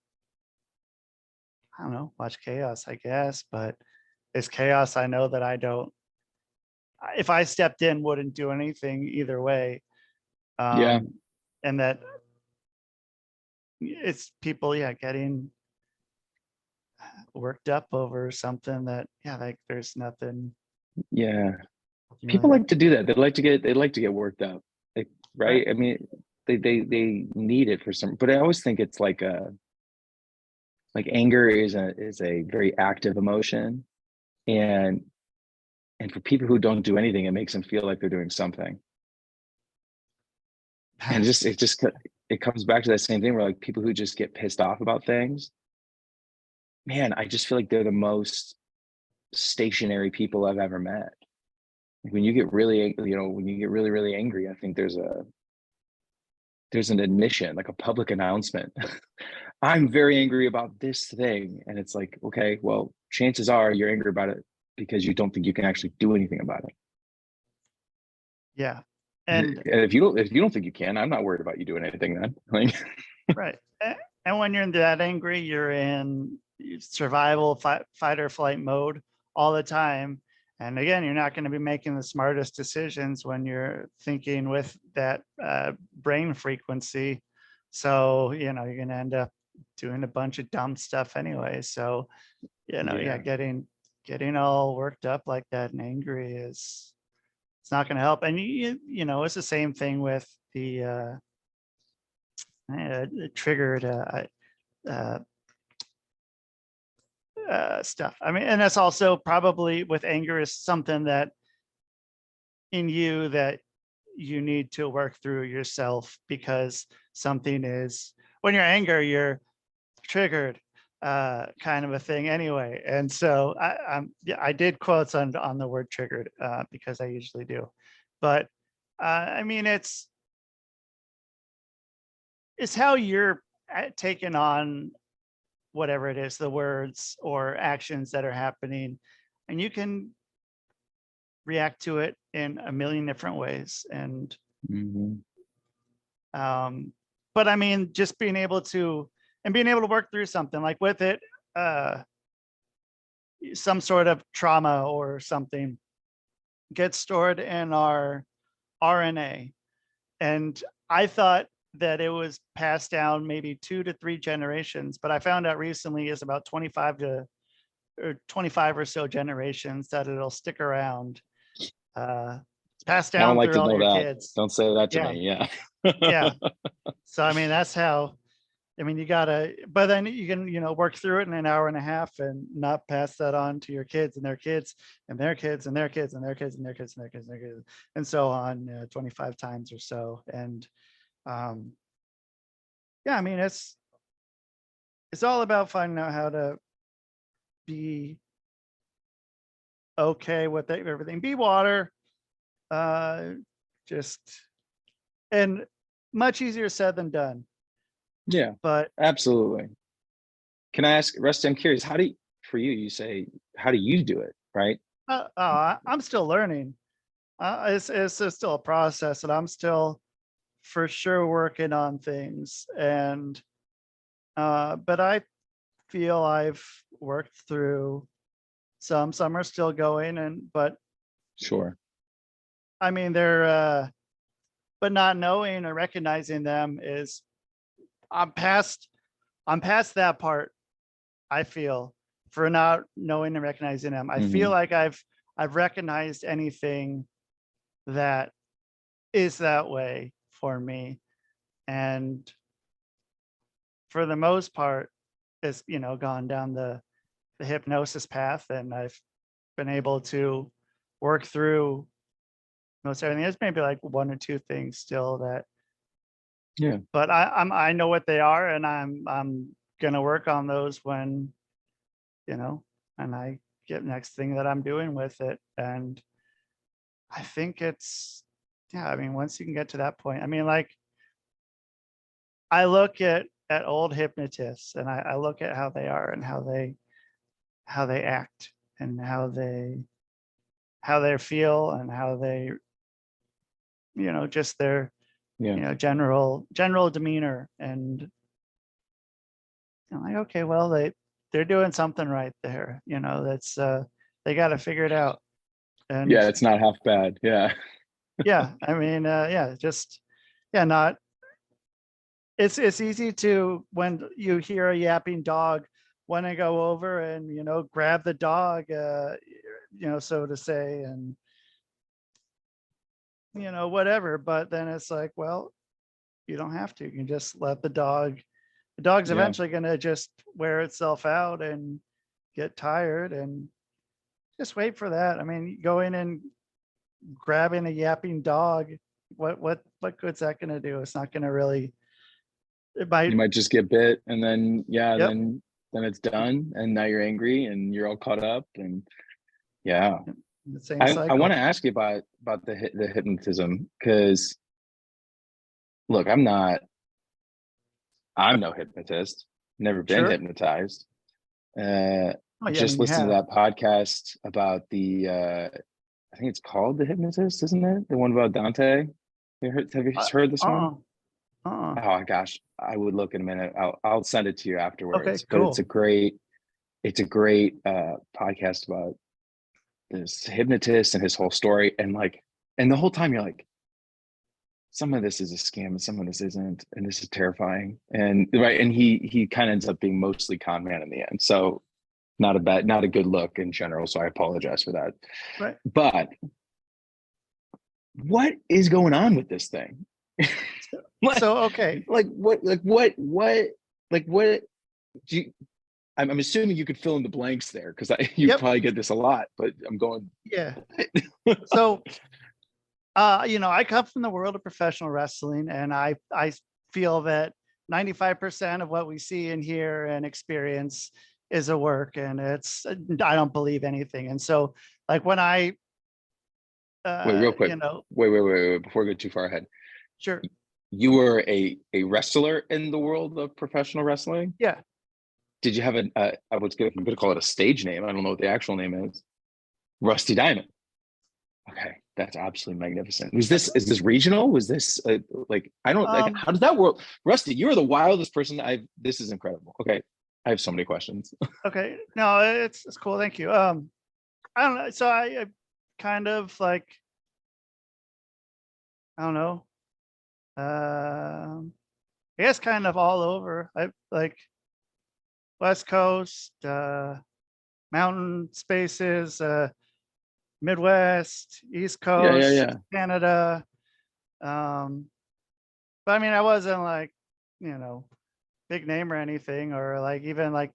I don't know, watch chaos, I guess. But it's chaos I know that I don't, if I stepped in, wouldn't do anything either way. Yeah. And that it's people, getting worked up over something that, like, there's nothing. Yeah. Really People like to do that. They like to get worked up, like, right? Right. I mean, they need it for some, but I always think it's like anger is a very active emotion, and for people who don't do anything, it makes them feel like they're doing something. And it comes back to that same thing where, like, people who just get pissed off about things, man, I just feel like they're the most stationary people I've ever met. Like, when you get really, really, really angry, I think there's an admission, like a public announcement. I'm very angry about this thing. And it's like, okay, well, chances are you're angry about it because you don't think you can actually do anything about it. Yeah. And And if you don't think you can, I'm not worried about you doing anything then. Like, right. And when you're that angry, you're in survival, fight or flight mode all the time. And again, you're not going to be making the smartest decisions when you're thinking with that brain frequency. So, you're going to end up doing a bunch of dumb stuff anyway. So, getting all worked up like that and angry it's not going to help. And it's the same thing with the triggered stuff. I mean, and that's also probably with anger is something that in you that you need to work through yourself, because something is, when you're angry, you're triggered, kind of a thing anyway. And so I did quotes on the word triggered because I usually do, but I mean, it's how you're taking on whatever it is, the words or actions that are happening, and you can react to it in a million different ways. And but I mean, just being able to work through something like with it, some sort of trauma or something gets stored in our RNA. And I thought that it was passed down maybe 2 to 3 generations, but I found out recently is about 25 or so generations that it'll stick around. It's passed I don't down like through to all know your that. kids. Don't say that to Yeah. me. Yeah. Yeah. So I mean, that's how, I mean, you gotta, but then you can, work through it in an hour and a half and not pass that on to your kids and their kids and their kids and their kids and their kids and their kids and their kids and their kids and so on, 25 times or so. And yeah, I mean, it's all about finding out how to be okay with everything. Be water, just, and much easier said than done. Yeah, But absolutely. Can I ask, Rusty, I'm curious, how do you say, how do you do it? Right. I'm still learning. It's still a process, and I'm still for sure working on things. And but I feel I've worked through some. Some are still going, but Sure. I mean but not knowing or recognizing them is I'm past that part. I feel, for not knowing and recognizing them. I feel like I've recognized anything that is that way for me, and for the most part, it's gone down the hypnosis path, and I've been able to work through most everything. There's maybe like one or two things still that, Yeah. but I know what they are, and I'm gonna work on those when, and I get next thing that I'm doing with it. And I think it's, yeah, I mean, once you can get to that point, I mean, like, I look at old hypnotists, and I look at how they are and how they act and how they feel and how they, just their, Yeah. general demeanor. And I'm like, okay, well, they're doing something right there. That's they got to figure it out. And Yeah, it's not half bad. Yeah. yeah, I mean, yeah, just, yeah, not, it's easy to, when you hear a yapping dog, want to go over and, grab the dog, so to say, and, whatever. But then it's like, well, you don't have to. You can just let the dog's Yeah. eventually going to just wear itself out and get tired, and just wait for that. I mean, going and grabbing a yapping dog, what good's that going to do? It's not going to really, it might. You might just get bit, and then Yep. then it's done, and now you're angry and you're all caught up. And yeah, The same I cycle. want to ask you about the hypnotism, because look, I'm no hypnotist, never been Sure. hypnotized. Oh, yeah, I Just mean, you listened to have. that podcast about I think it's called The Hypnotist, isn't it? The one about Dante. Have you heard this one? Oh gosh, I would look in a minute. I'll send it to you afterwards. Okay, But cool. it's a great podcast about this hypnotist and his whole story. And the whole time you're like, some of this is a scam and some of this isn't, and this is terrifying. And right, and he kind of ends up being mostly con man in the end. So not a good look in general. So I apologize for that. Right. But what is going on with this thing? So, okay. What do you, I'm assuming you could fill in the blanks there, because you probably get this a lot, but I'm going. Yeah. So, I come from the world of professional wrestling, and I feel that 95% of what we see and hear and experience is a work, and I don't believe anything. And so, like, when I wait, real quick, wait, before we go too far ahead. Sure. You were a wrestler in the world of professional wrestling? Yeah. Did you have I'm going to call it a stage name. I don't know what the actual name is. Rusty Diamond. Okay, that's absolutely magnificent. Is this regional? Was this I don't how does that work? Rusty, you're the wildest person this is incredible. Okay, I have so many questions. Okay, no, it's cool. Thank you. I don't know. So I kind of like, I don't know. I guess kind of all over. I like West Coast, mountain spaces, Midwest, East Coast, Yeah. Canada. But I mean, I wasn't like, big name or anything, or like even like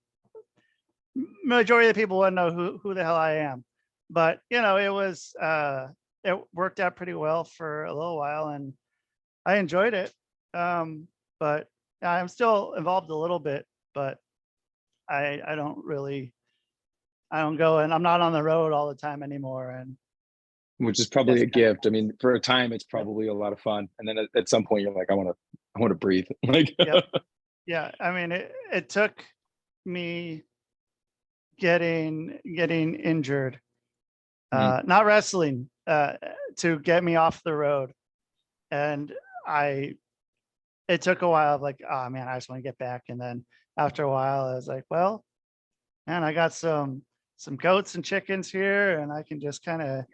majority of the people wouldn't know who the hell I am. But it worked out pretty well for a little while, and I enjoyed it. But I'm still involved a little bit, but I don't go, and I'm not on the road all the time anymore. And which is probably a gift. I mean, for a time, it's probably a lot of fun, and then at some point, you're like, I want to breathe. Like, yeah. I mean, it took me getting injured, not wrestling, to get me off the road. And it took a while of like, oh man, I just want to get back. And then after a while, I was like, well, man, I got some goats and chickens here, and I can just kind of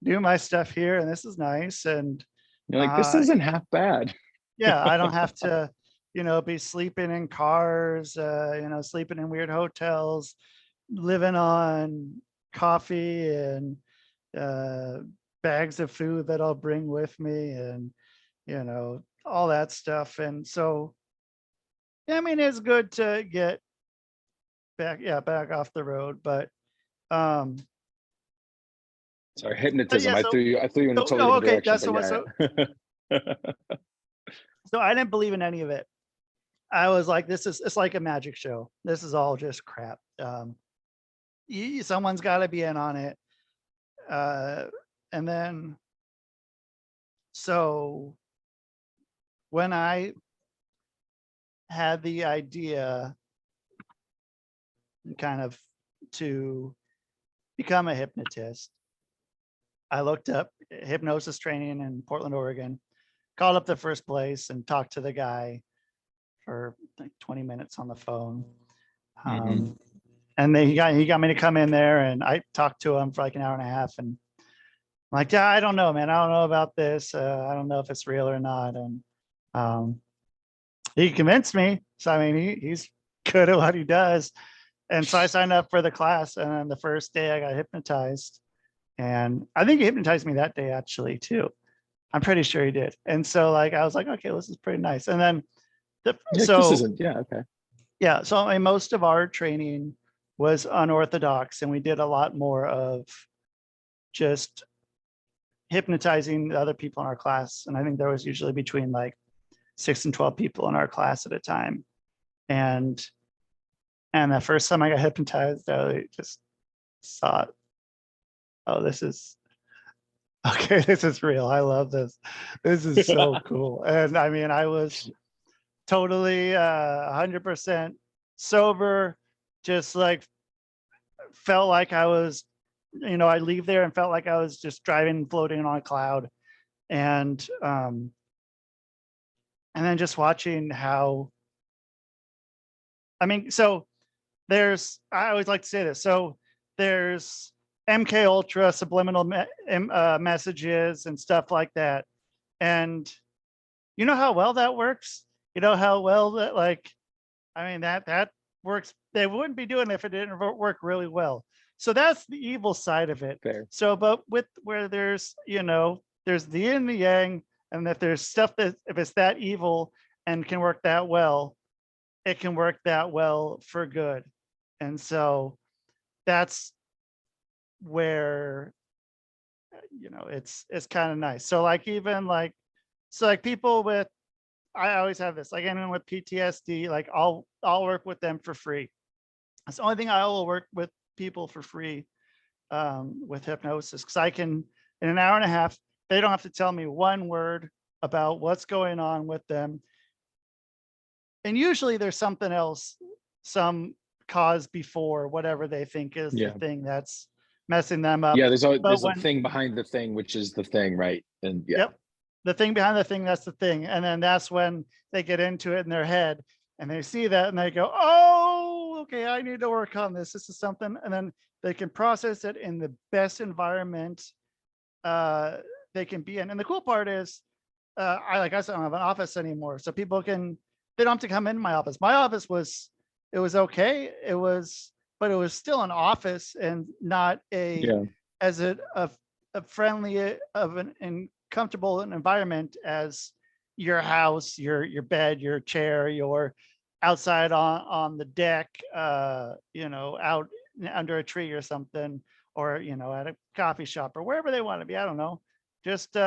do my stuff here, and this is nice. And You're like, this isn't half bad. yeah, I don't have to, be sleeping in cars, sleeping in weird hotels, living on coffee and bags of food that I'll bring with me, and all that stuff. And so, I mean, it's good to get back off the road. But sorry, hypnotism. yeah, I threw you in a totally different direction. So I didn't believe in any of it. I was like, it's like a magic show. This is all just crap. Someone's got to be in on it. And then, so when I had the idea kind of to become a hypnotist, I looked up hypnosis training in Portland, Oregon, called up the first place and talked to the guy for like 20 minutes on the phone. And then he got me to come in there, and I talked to him for like an hour and a half, and I'm like, yeah, I don't know, man. I don't know about this. I don't know if it's real or not. And he convinced me. So, I mean, he's good at what he does. And so I signed up for the class, and then the first day I got hypnotized. And I think he hypnotized me that day actually too. I'm pretty sure he did. And so like, I was like, okay, this is pretty nice. And then so I mean, most of our training was unorthodox, and we did a lot more of just hypnotizing the other people in our class. And I think there was usually between like 6 and 12 people in our class at a time. And the first time I got hypnotized, I just thought, oh, this is okay. This is real. I love this. This is so cool. And I mean, I was totally 100% sober, just like felt like I was, I leave there and felt like I was just driving, floating on a cloud. And then just watching how, I mean, so I always like to say this. So there's MK Ultra subliminal messages and stuff like that. And you know how well that works? You know how well that, like, I mean, that works. They wouldn't be doing it if it didn't work really well. So that's the evil side of it. Fair. So, but where there's, there's the yin and the yang, and that there's stuff that if it's that evil and can work that well, it can work that well for good. And so that's where, it's kind of nice. So like, even like, so like people with, I always have this, like anyone with PTSD, like I'll work with them for free. That's the only thing I will work with people for free with hypnosis, because I can, in an hour and a half, they don't have to tell me one word about what's going on with them. And usually there's something else, some cause before whatever they think is the thing that's messing them up. Yeah, there's a thing behind the thing, which is the thing, right? And Yep. The thing behind the thing, that's the thing. And then that's when they get into it in their head and they see that and they go, oh, okay, I need to work on this. This is something. And then they can process it in the best environment they can be in. And the cool part is, I don't have an office anymore. So people they don't have to come in my office. My office was okay. But it was still an office and not as a friendly and comfortable an environment as your house, your bed, your chair, your outside on the deck, out under a tree or something, or at a coffee shop or wherever they want to be. I don't know, just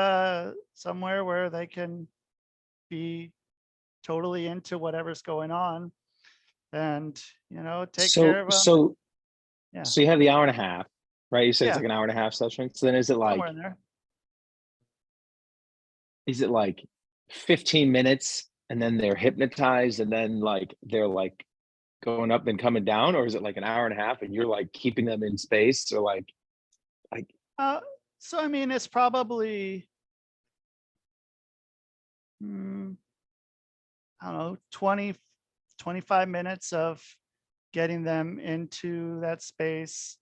somewhere where they can be totally into whatever's going on, and take care of them. So you have the hour and a half, right? You said it's like an hour and a half session. So then is it like somewhere in there? Is it like 15 minutes and then they're hypnotized and then like they're like going up and coming down, or is it like an hour and a half and you're like keeping them in space, or like So I mean, it's probably, I don't know, 20, 25 minutes of getting them into that space.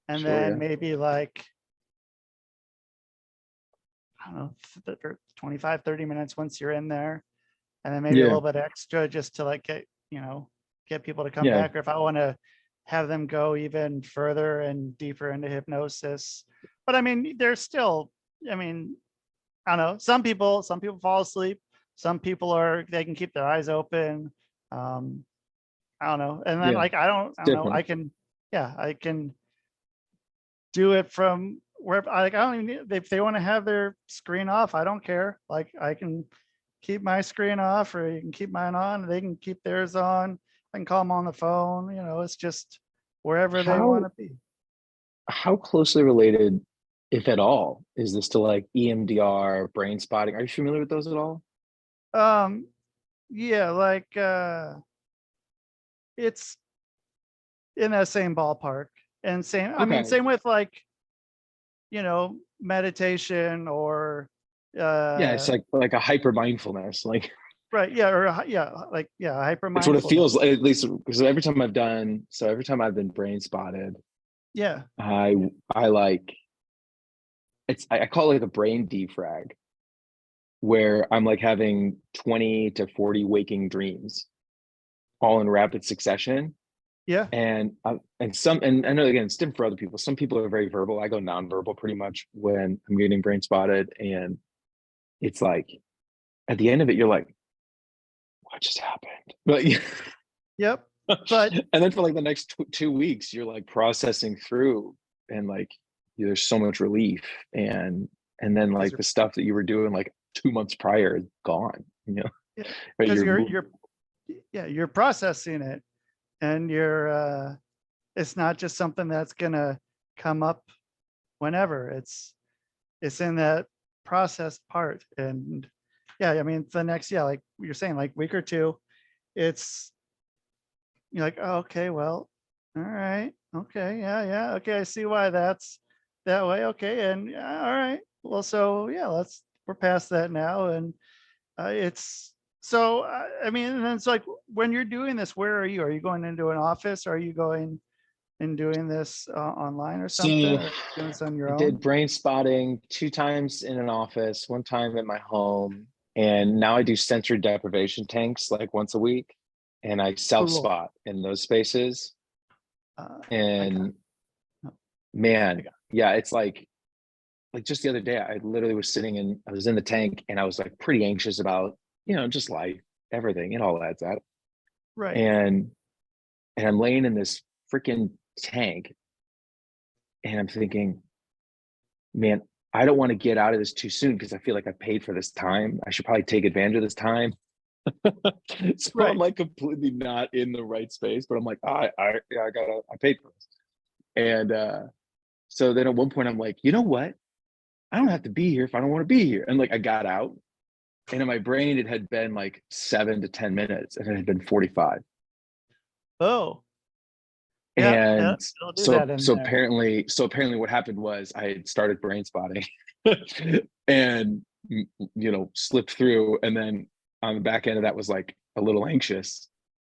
And Sure, then yeah. maybe like, I don't know, 25, 30 minutes once you're in there. And then maybe a Yeah, little bit extra just to like get people to come yeah. back. Or if I want to have them go even further and deeper into hypnosis. But I mean, there's still, I mean, I don't know. Some people fall asleep. Some people they can keep their eyes open. I don't know. And then Yeah, like, it's I don't know. different. I can do it from where I don't even if they want to have their screen off, I don't care. Like I can keep my screen off or you can keep mine on. They can keep theirs on. I can call them on the phone. It's just wherever they want How to be. how closely related, if at all, is this to like EMDR, brain spotting? Are you familiar with those at all? Um, yeah, like it's in that same ballpark. And I mean, Okay. same with like, meditation or Yeah, it's like a hyper mindfulness. Like right. Yeah. Or like, hyper it's what it mindfulness. feels like, at least because every time I've been brain spotted, Yeah. I like I call it like a brain defrag where I'm like having 20 to 40 waking dreams all in rapid succession. Yeah. And I know again it's different for other people. Some people are very verbal. I go nonverbal pretty much when I'm getting brain spotted, and it's like at the end of it, you're like, "What just happened?" But Yep. But and then for like the next 2 weeks, you're like processing through, and like there's so much relief, and then because like the stuff that you were doing like 2 months prior is gone. But because you're you're processing it and it's not just something that's gonna come up whenever. It's in that processed part. And yeah, I mean the next, like you're saying, like week or two, it's you're like, oh, okay, well, all right, okay, yeah, okay, I see why that's that way. Okay, and yeah, all right, well, so yeah, we're past that now. And it's so I mean, and it's like when you're doing this, where are you? Are you going into an office? Are you going and doing this online or something, see, or doing this on your I own? did brain spotting 2 times in an office, 1 time at my home, and now I do sensory deprivation tanks like once a week, and I self Cool. spot in those spaces. I got And no, I man, got yeah, it's like just the other day, I was in the tank, and I was like pretty anxious about just life, everything, it all adds up, right. and I'm laying in this freaking tank, and I'm thinking, man, I don't want to get out of this too soon because I feel like I paid for this time. I should probably take advantage of this time. So I'm Right. like completely not in the right space, but I'm like, I paid for this. And so then at one point I'm like, you know what? I don't have to be here if I don't want to be here. And like I got out, and in my brain it had been like 7 to 10 minutes, and it had been 45. Oh, yeah, And it'll do so that in so there. apparently what happened was I had started brain spotting and slipped through, and then on the back end of that was like a little anxious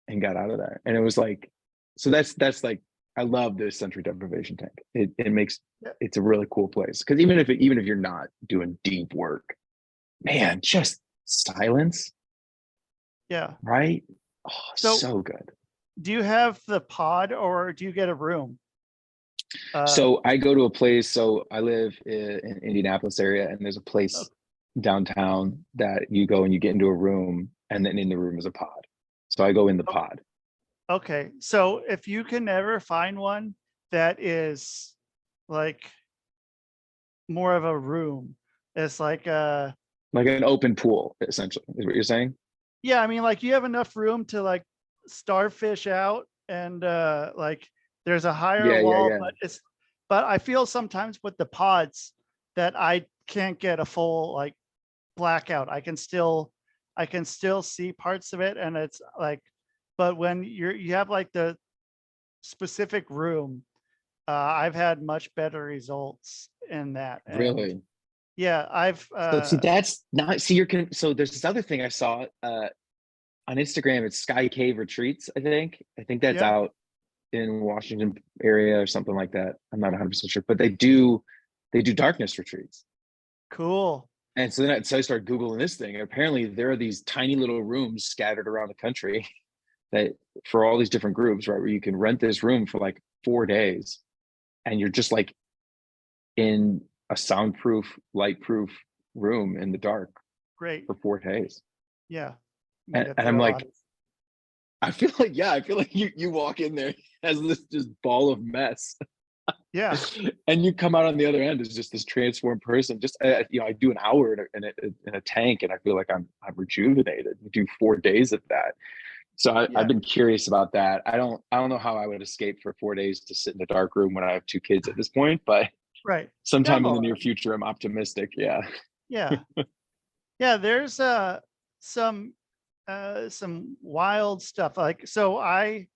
and got out of there. And it was like, so that's like, I love this sensory deprivation tank. It makes Yeah. it's a really cool place, because even if you're not doing deep work, man, just silence, Yeah. right? Oh, So so good. do you have the pod or do you get a room? So I go to a place. So I live in Indianapolis area, and there's a Oh, place downtown that you go and you get into a room, and then in the room is a pod. So I go in the pod. okay. So if you can ever find one that is like more of a room, it's like Like an open pool, essentially, is what you're saying? yeah, I mean, like you have enough room to like starfish out and like there's a higher Yeah, yeah, wall, yeah. but I feel sometimes with the pods that I can't get a full like blackout. I can still see parts of it, and it's like, but when you have like the specific room, I've had much better results. in that. And Really? yeah, I've So see, that's not, see, so there's this other thing I saw on Instagram. It's Sky Cave Retreats, I think. I think that's yeah, out in Washington area or something like that. I'm not 100% sure, but they do darkness retreats. cool. And so so I started Googling this thing. And apparently there are these tiny little rooms scattered around the country that for all these different groups, right? Where you can rent this room for like 4 days and you're just like in a soundproof, lightproof room in the dark Great. for 4 days. Yeah. You And, get and I'm through a like, lot of- I feel like you walk in there as this just ball of mess. yeah, And you come out on the other end as just this transformed person. Just I do an hour in a tank, and I feel like I'm rejuvenated. You do 4 days of that, so yeah, I've been curious about that. I don't know how I would escape for 4 days to sit in a dark room when I have 2 kids at this point, but right. sometime in the No, near future, I'm optimistic. Yeah. yeah, yeah. There's some wild stuff. Like, so I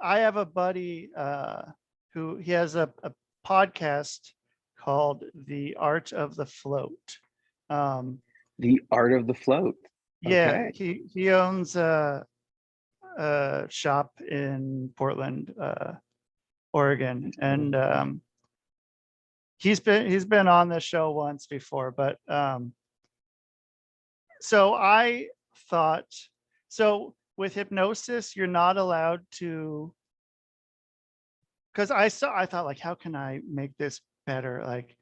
have a buddy who he has a podcast called The Art of the Float. The art of the float. Yeah, Okay. he owns a shop in Portland, Oregon, and he's been on the show once before. But so I thought, so with hypnosis, you're not allowed to, because I thought, like, how can I make this better? Like,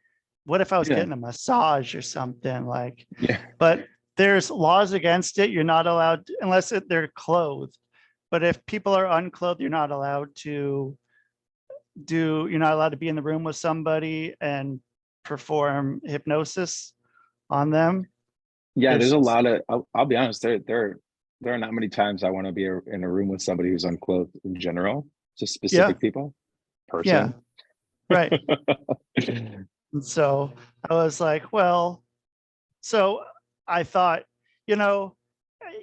what if I was Yeah. getting a massage or something? Like, Yeah. but there's laws against it. You're not allowed unless they're clothed. But if people are unclothed, you're not allowed to you're not allowed to be in the room with somebody and perform hypnosis on them. Yeah. There's There's a lot of. I'll be honest. There are not many times I want to be in a room with somebody who's unclothed in general. Just yeah, specific people. yeah, Person. right. And so I was like, well, so I thought,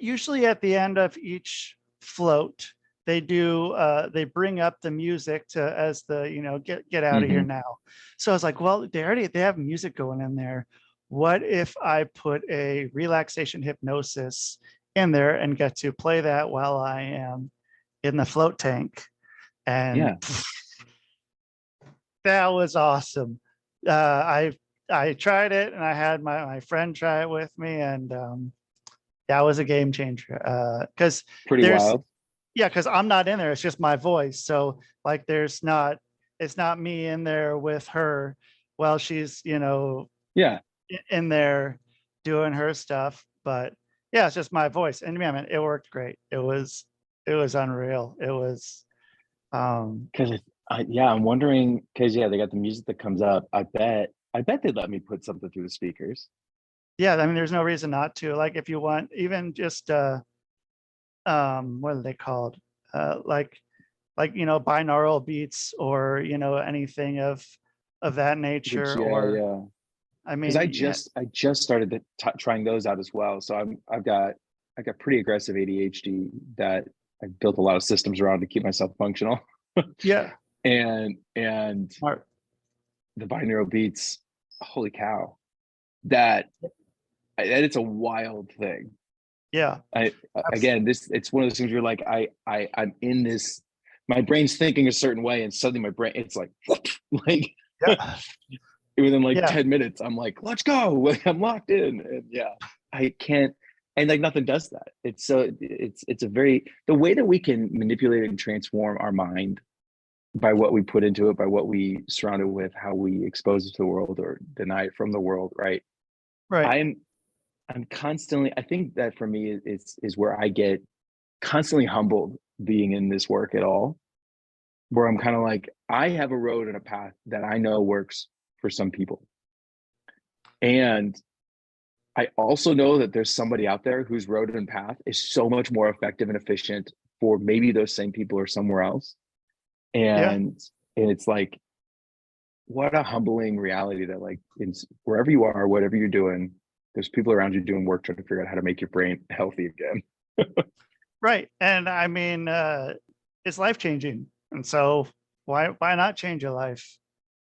usually at the end of each float, they bring up the music to as the, get out of here Mhm. now. So I was like, well, they have music going in there. What if I put a relaxation hypnosis in there and get to play that while I am in the float tank? And Yeah. that was awesome. I tried it and I had my friend try it with me, and that was a game changer. Because Pretty wild. because I'm not in there. It's just my voice. So like, it's not me in there with her while she's, Yeah. in there doing her stuff. But yeah, it's just my voice. And man, it worked great. It was unreal. It was, Because I'm wondering, because they got the music that comes up. I bet they'd let me put something through the speakers. yeah, I mean, there's no reason not to. Like, if you want, even just what are they called? Like binaural beats, or anything of that Which, nature. yeah, Or yeah. I Because mean, I just started trying those out as well. So I got pretty aggressive ADHD that I built a lot of systems around to keep myself functional. yeah, and smart. the binaural beats, holy cow, that it's a wild thing. Yeah, Again, it's one of those things where you're like, I'm in this, my brain's thinking a certain way, and suddenly my brain, it's like, like yeah, within like yeah, 10 minutes, I'm like, let's go. Like, I'm locked in. And yeah, I can't, and like nothing does that. It's a very, the way that we can manipulate and transform our mind by what we put into it, by what we surround it with, how we expose it to the world or deny it from the world, right? right. I'm constantly, I think that for me is where I get constantly humbled being in this work at all, where I'm kind of like, I have a road and a path that I know works for some people. And I also know that there's somebody out there whose road and path is so much more effective and efficient for maybe those same people or somewhere else. Yeah, And it's like, what a humbling reality that, like, wherever you are, whatever you're doing, there's people around you doing work trying to figure out how to make your brain healthy again. right. And I mean, it's life changing, and so why not change your life?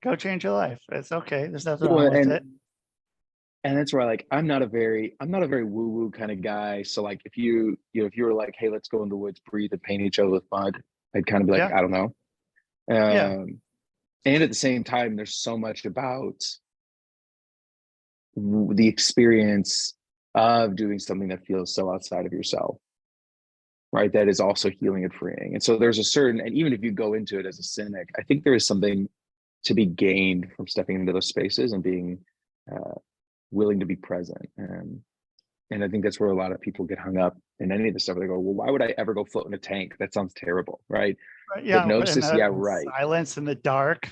go change your life. It's okay. There's nothing Well, wrong with it. and that's where like I'm not a very woo woo kind of guy. So like if you were like, hey, let's go in the woods, breathe, and paint each other with mud, I'd kind of be like, Yeah. I don't know. Yeah. And at the same time, there's so much about the experience of doing something that feels so outside of yourself, right? That is also healing and freeing. And so there's a certain, and even if you go into it as a cynic, I think there is something to be gained from stepping into those spaces and being willing to be present. And I think that's where a lot of people get hung up in any of this stuff. They go, well, why would I ever go float in a tank? That sounds terrible, right? Yeah. Hypnosis, yeah, right. Silence in the dark.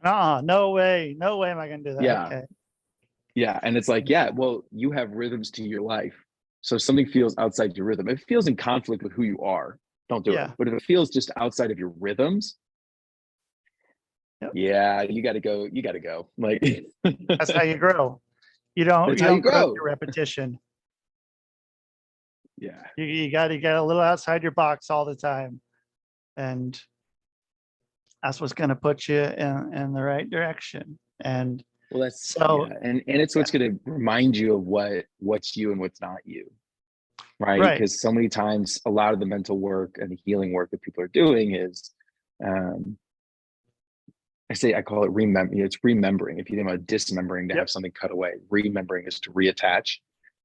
No way. No way am I going to do that. Yeah. Okay. Yeah. And it's like, yeah, well, you have rhythms to your life. So if something feels outside your rhythm, if it feels in conflict with who you are, don't do it. But if it feels just outside of your rhythms, yeah, you got to go. You got to go. Like that's how you grow. You don't grow through repetition. Yeah. You got to get a little outside your box all the time. And that's what's going to put you in the right direction. And well, that's so, and it's what's going to remind you of what's you and what's not you. Right. Because so many times a lot of the mental work and the healing work that people are doing is, I call it it's remembering. If you think about dismembering to have something cut away, remembering is to reattach.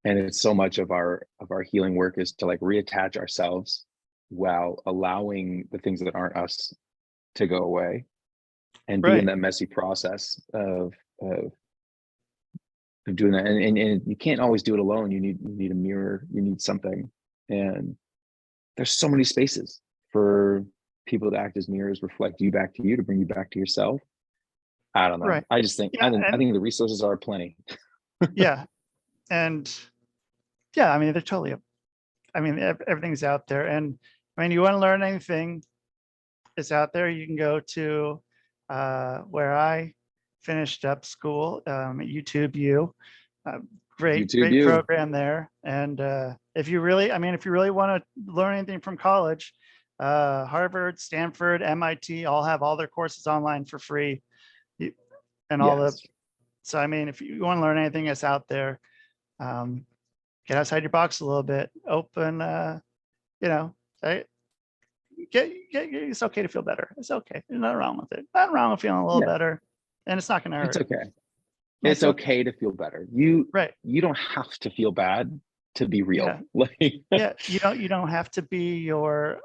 And it's so much of our healing work is to like reattach ourselves while allowing the things that aren't us to go away and be in that messy process of doing that. And you can't always do it alone. You need a mirror, you need something. And there's so many spaces for people to act as mirrors, reflect you back to you, to bring you back to yourself. I don't know. I just think, I think the resources are plenty. Yeah. And yeah, I mean, they're totally, everything's out there. And I mean, you want to learn anything, it's out there. You can go to where I finished up school, YouTube U. Great program there. And if you really want to learn anything from college, Harvard, Stanford, MIT all have all their courses online for free. So I mean, if you want to learn anything that's out there, get outside your box a little bit, open, it's okay to feel better. It's okay. There's nothing wrong with it. Nothing wrong with feeling a little better. And it's not going to hurt. It's okay. It's okay to feel better. You don't have to feel bad to be real. You don't have to be your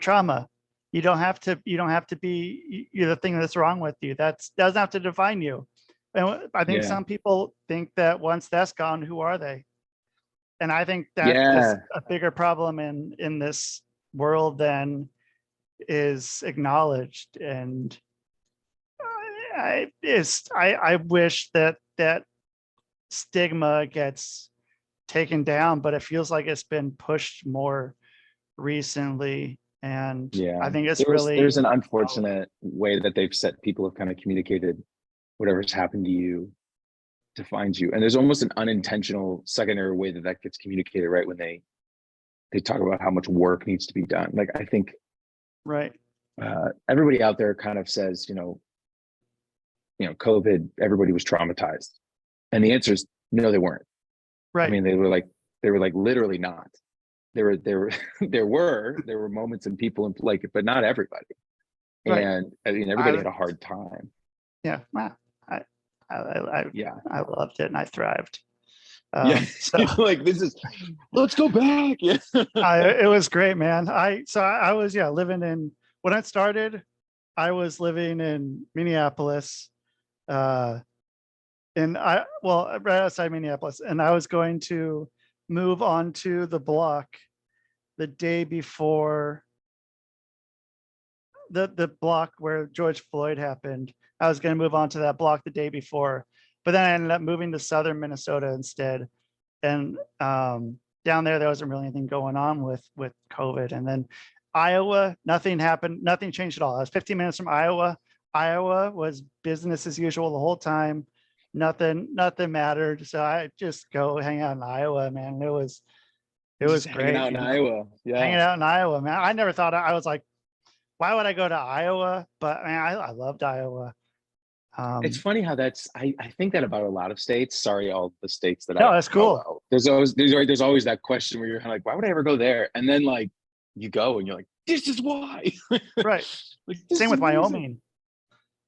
trauma. You don't have to be you're the thing that's wrong with you. That doesn't have to define you. And I think some people think that once that's gone, who are they? And I think that is a bigger problem in this world than is acknowledged. And I wish that stigma gets taken down, but it feels like it's been pushed more recently. And I think there's an unfortunate way that people have kind of communicated whatever's happened to you defines you. And there's almost an unintentional secondary way that gets communicated, right? When they talk about how much work needs to be done. Like, I think everybody out there kind of says, COVID, everybody was traumatized. And the answer is no, they weren't. I mean, they were like literally not. There were moments and people but not everybody. And I mean, everybody had a hard time. Yeah. Wow. I loved it and I thrived. So like, let's go back. It was great, man. I was living in, when it started, I was living in Minneapolis, right outside Minneapolis, and I was going to move onto the block the day before the block where George Floyd happened. I was going to move on to that block the day before, but then I ended up moving to southern Minnesota instead. And down there wasn't really anything going on with COVID. And then Iowa, nothing happened. Nothing changed at all. I was 15 minutes from Iowa. Iowa was business as usual the whole time. Nothing mattered. So I just go hang out in Iowa, man. It was great. Hanging out in Iowa. Yeah. Hanging out in Iowa, man. I never thought, I was like, why would I go to Iowa? But man, I loved Iowa. It's funny how I think that about a lot of states. Sorry, all the states that No, I that's know cool. well. There's always that question where you're kind of like, why would I ever go there? And then like you go and you're like, this is why. Right. Like, this Same is with amazing.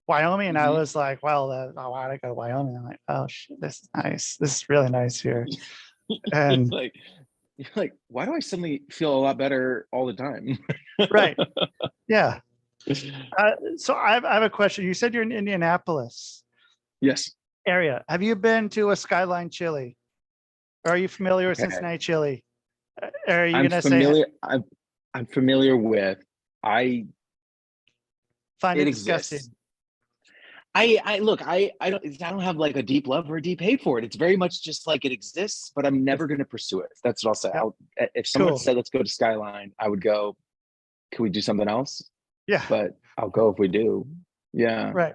Wyoming, I Mhm. was like, well, why would I go to Wyoming? I'm like, oh shit, this is nice. This is really nice here. And you're like, why do I suddenly feel a lot better all the time? right. Yeah. So I have a question. You said you're in Indianapolis Yes. area. Have you been to a Skyline Chili? Or are you familiar with Okay. Cincinnati Chili? Or are you I'm gonna familiar. say I'm familiar with. It disgusting? exists. I look. I don't have like a deep love or a deep hate for it. It's very much just like it exists, but I'm never going to pursue it. That's what I'll say. Yep. If someone Cool. said let's go to Skyline, I would go. Can we do something else? Yeah. But I'll go if we do. Yeah. Right.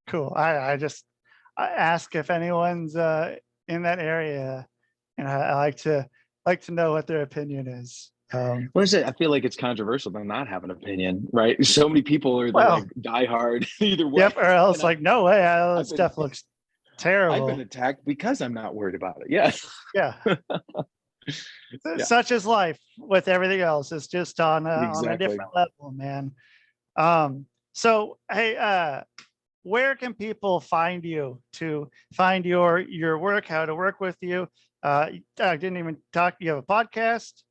Cool. I ask if anyone's in that area, and I like to know what their opinion is. Well, I feel like it's controversial to not have an opinion, right? So many people are Well, like diehard either way. Yep, or else And like, no way, this been- stuff looks I've terrible. been attacked because I'm not worried about it. Yeah. Yeah. Yeah. Such is life with everything else. It's just on a Exactly. different level, man. So hey, where can people find you to find your work, how to work with you? I didn't even talk. You have a podcast?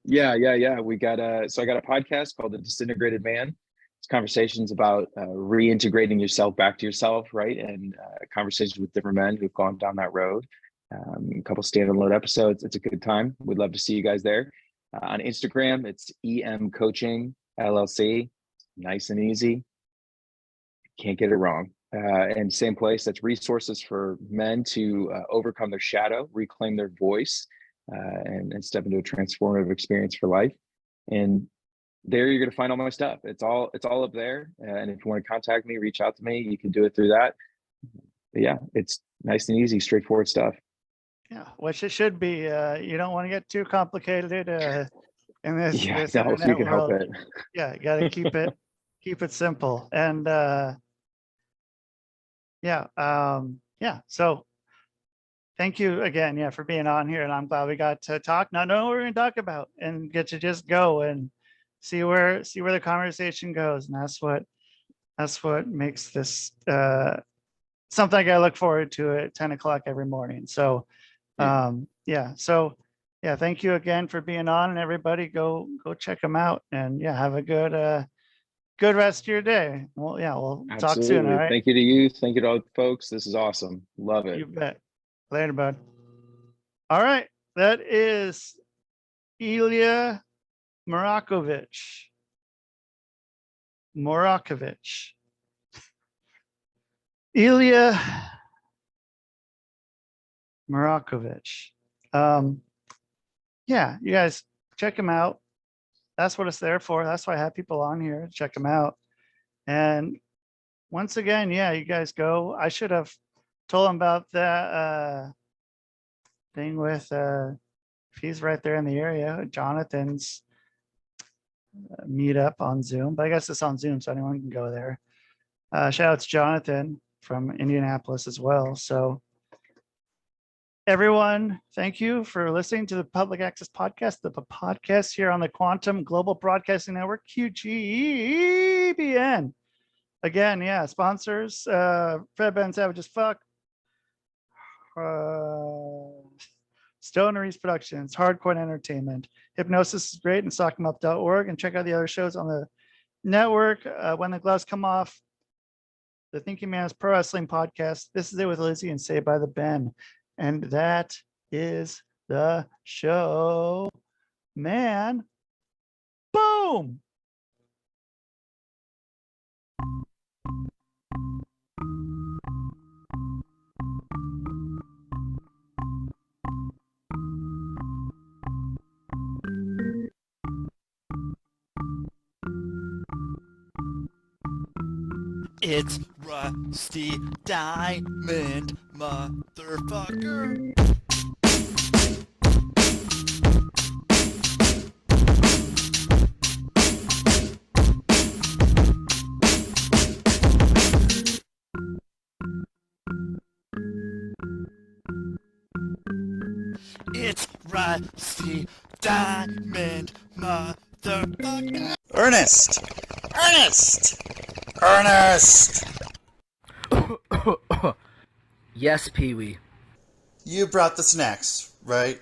Yeah. We got I got a podcast called The Disintegrated Man. It's conversations about reintegrating yourself back to yourself, right? And conversations with different men who've gone down that road. A couple standalone episodes. It's a good time. We'd love to see you guys there. On Instagram, it's eMcoaching LLC. Nice and easy. Can't get it wrong. And same place, that's resources for men to overcome their shadow, reclaim their voice, and step into a transformative experience for life. And there you're going to find all my stuff. It's all up there. And if you want to contact me, reach out to me, you can do it through that. But yeah, it's nice and easy, straightforward stuff. Yeah, which it should be. You don't want to get too complicated in this, Yeah, this no, if you internet can help world. it. Yeah, you got to keep it simple. And so thank you again, for being on here. And I'm glad we got to talk. Now know what we're going to talk about and get to just go and see where the conversation goes. And that's what makes this something I look forward to at 10 o'clock every morning. So thank you again for being on, and everybody go check them out, and have a good rest of your day. Well, we'll talk soon. All right. Thank you to you. Thank you to all the folks. This is awesome. Love it. You bet. Later, bud. All right. That is Elia Mrakovich. Elia Mrakovich. You guys check him out. That's what it's there for. That's why I have people on here. Check him out. And once again, you guys go. I should have told him about that thing with if he's right there in the area, Jonathan's meetup on Zoom. But I guess it's on Zoom, so anyone can go there. Shout out to Jonathan from Indianapolis as well. So everyone, thank you for listening to the Public Access Podcast, the podcast here on the Quantum Global Broadcasting Network, QGBN. Again, sponsors, Fred Ben Savage as Fuck, Stoneries Productions, Hardcore Entertainment, Hypnosis is Great, and Sock'emUp.org. And check out the other shows on the network. When the Gloves Come Off, the Thinking Man's Pro Wrestling Podcast, This Is It with Lizzie, and Saved by the Ben. And that is the show, man. Boom. It's Rusty Diamond, motherfucker. Rusty Diamond Motherfucker. Ernest! Ernest! Ernest! Yes, Pee-wee. You brought the snacks, right?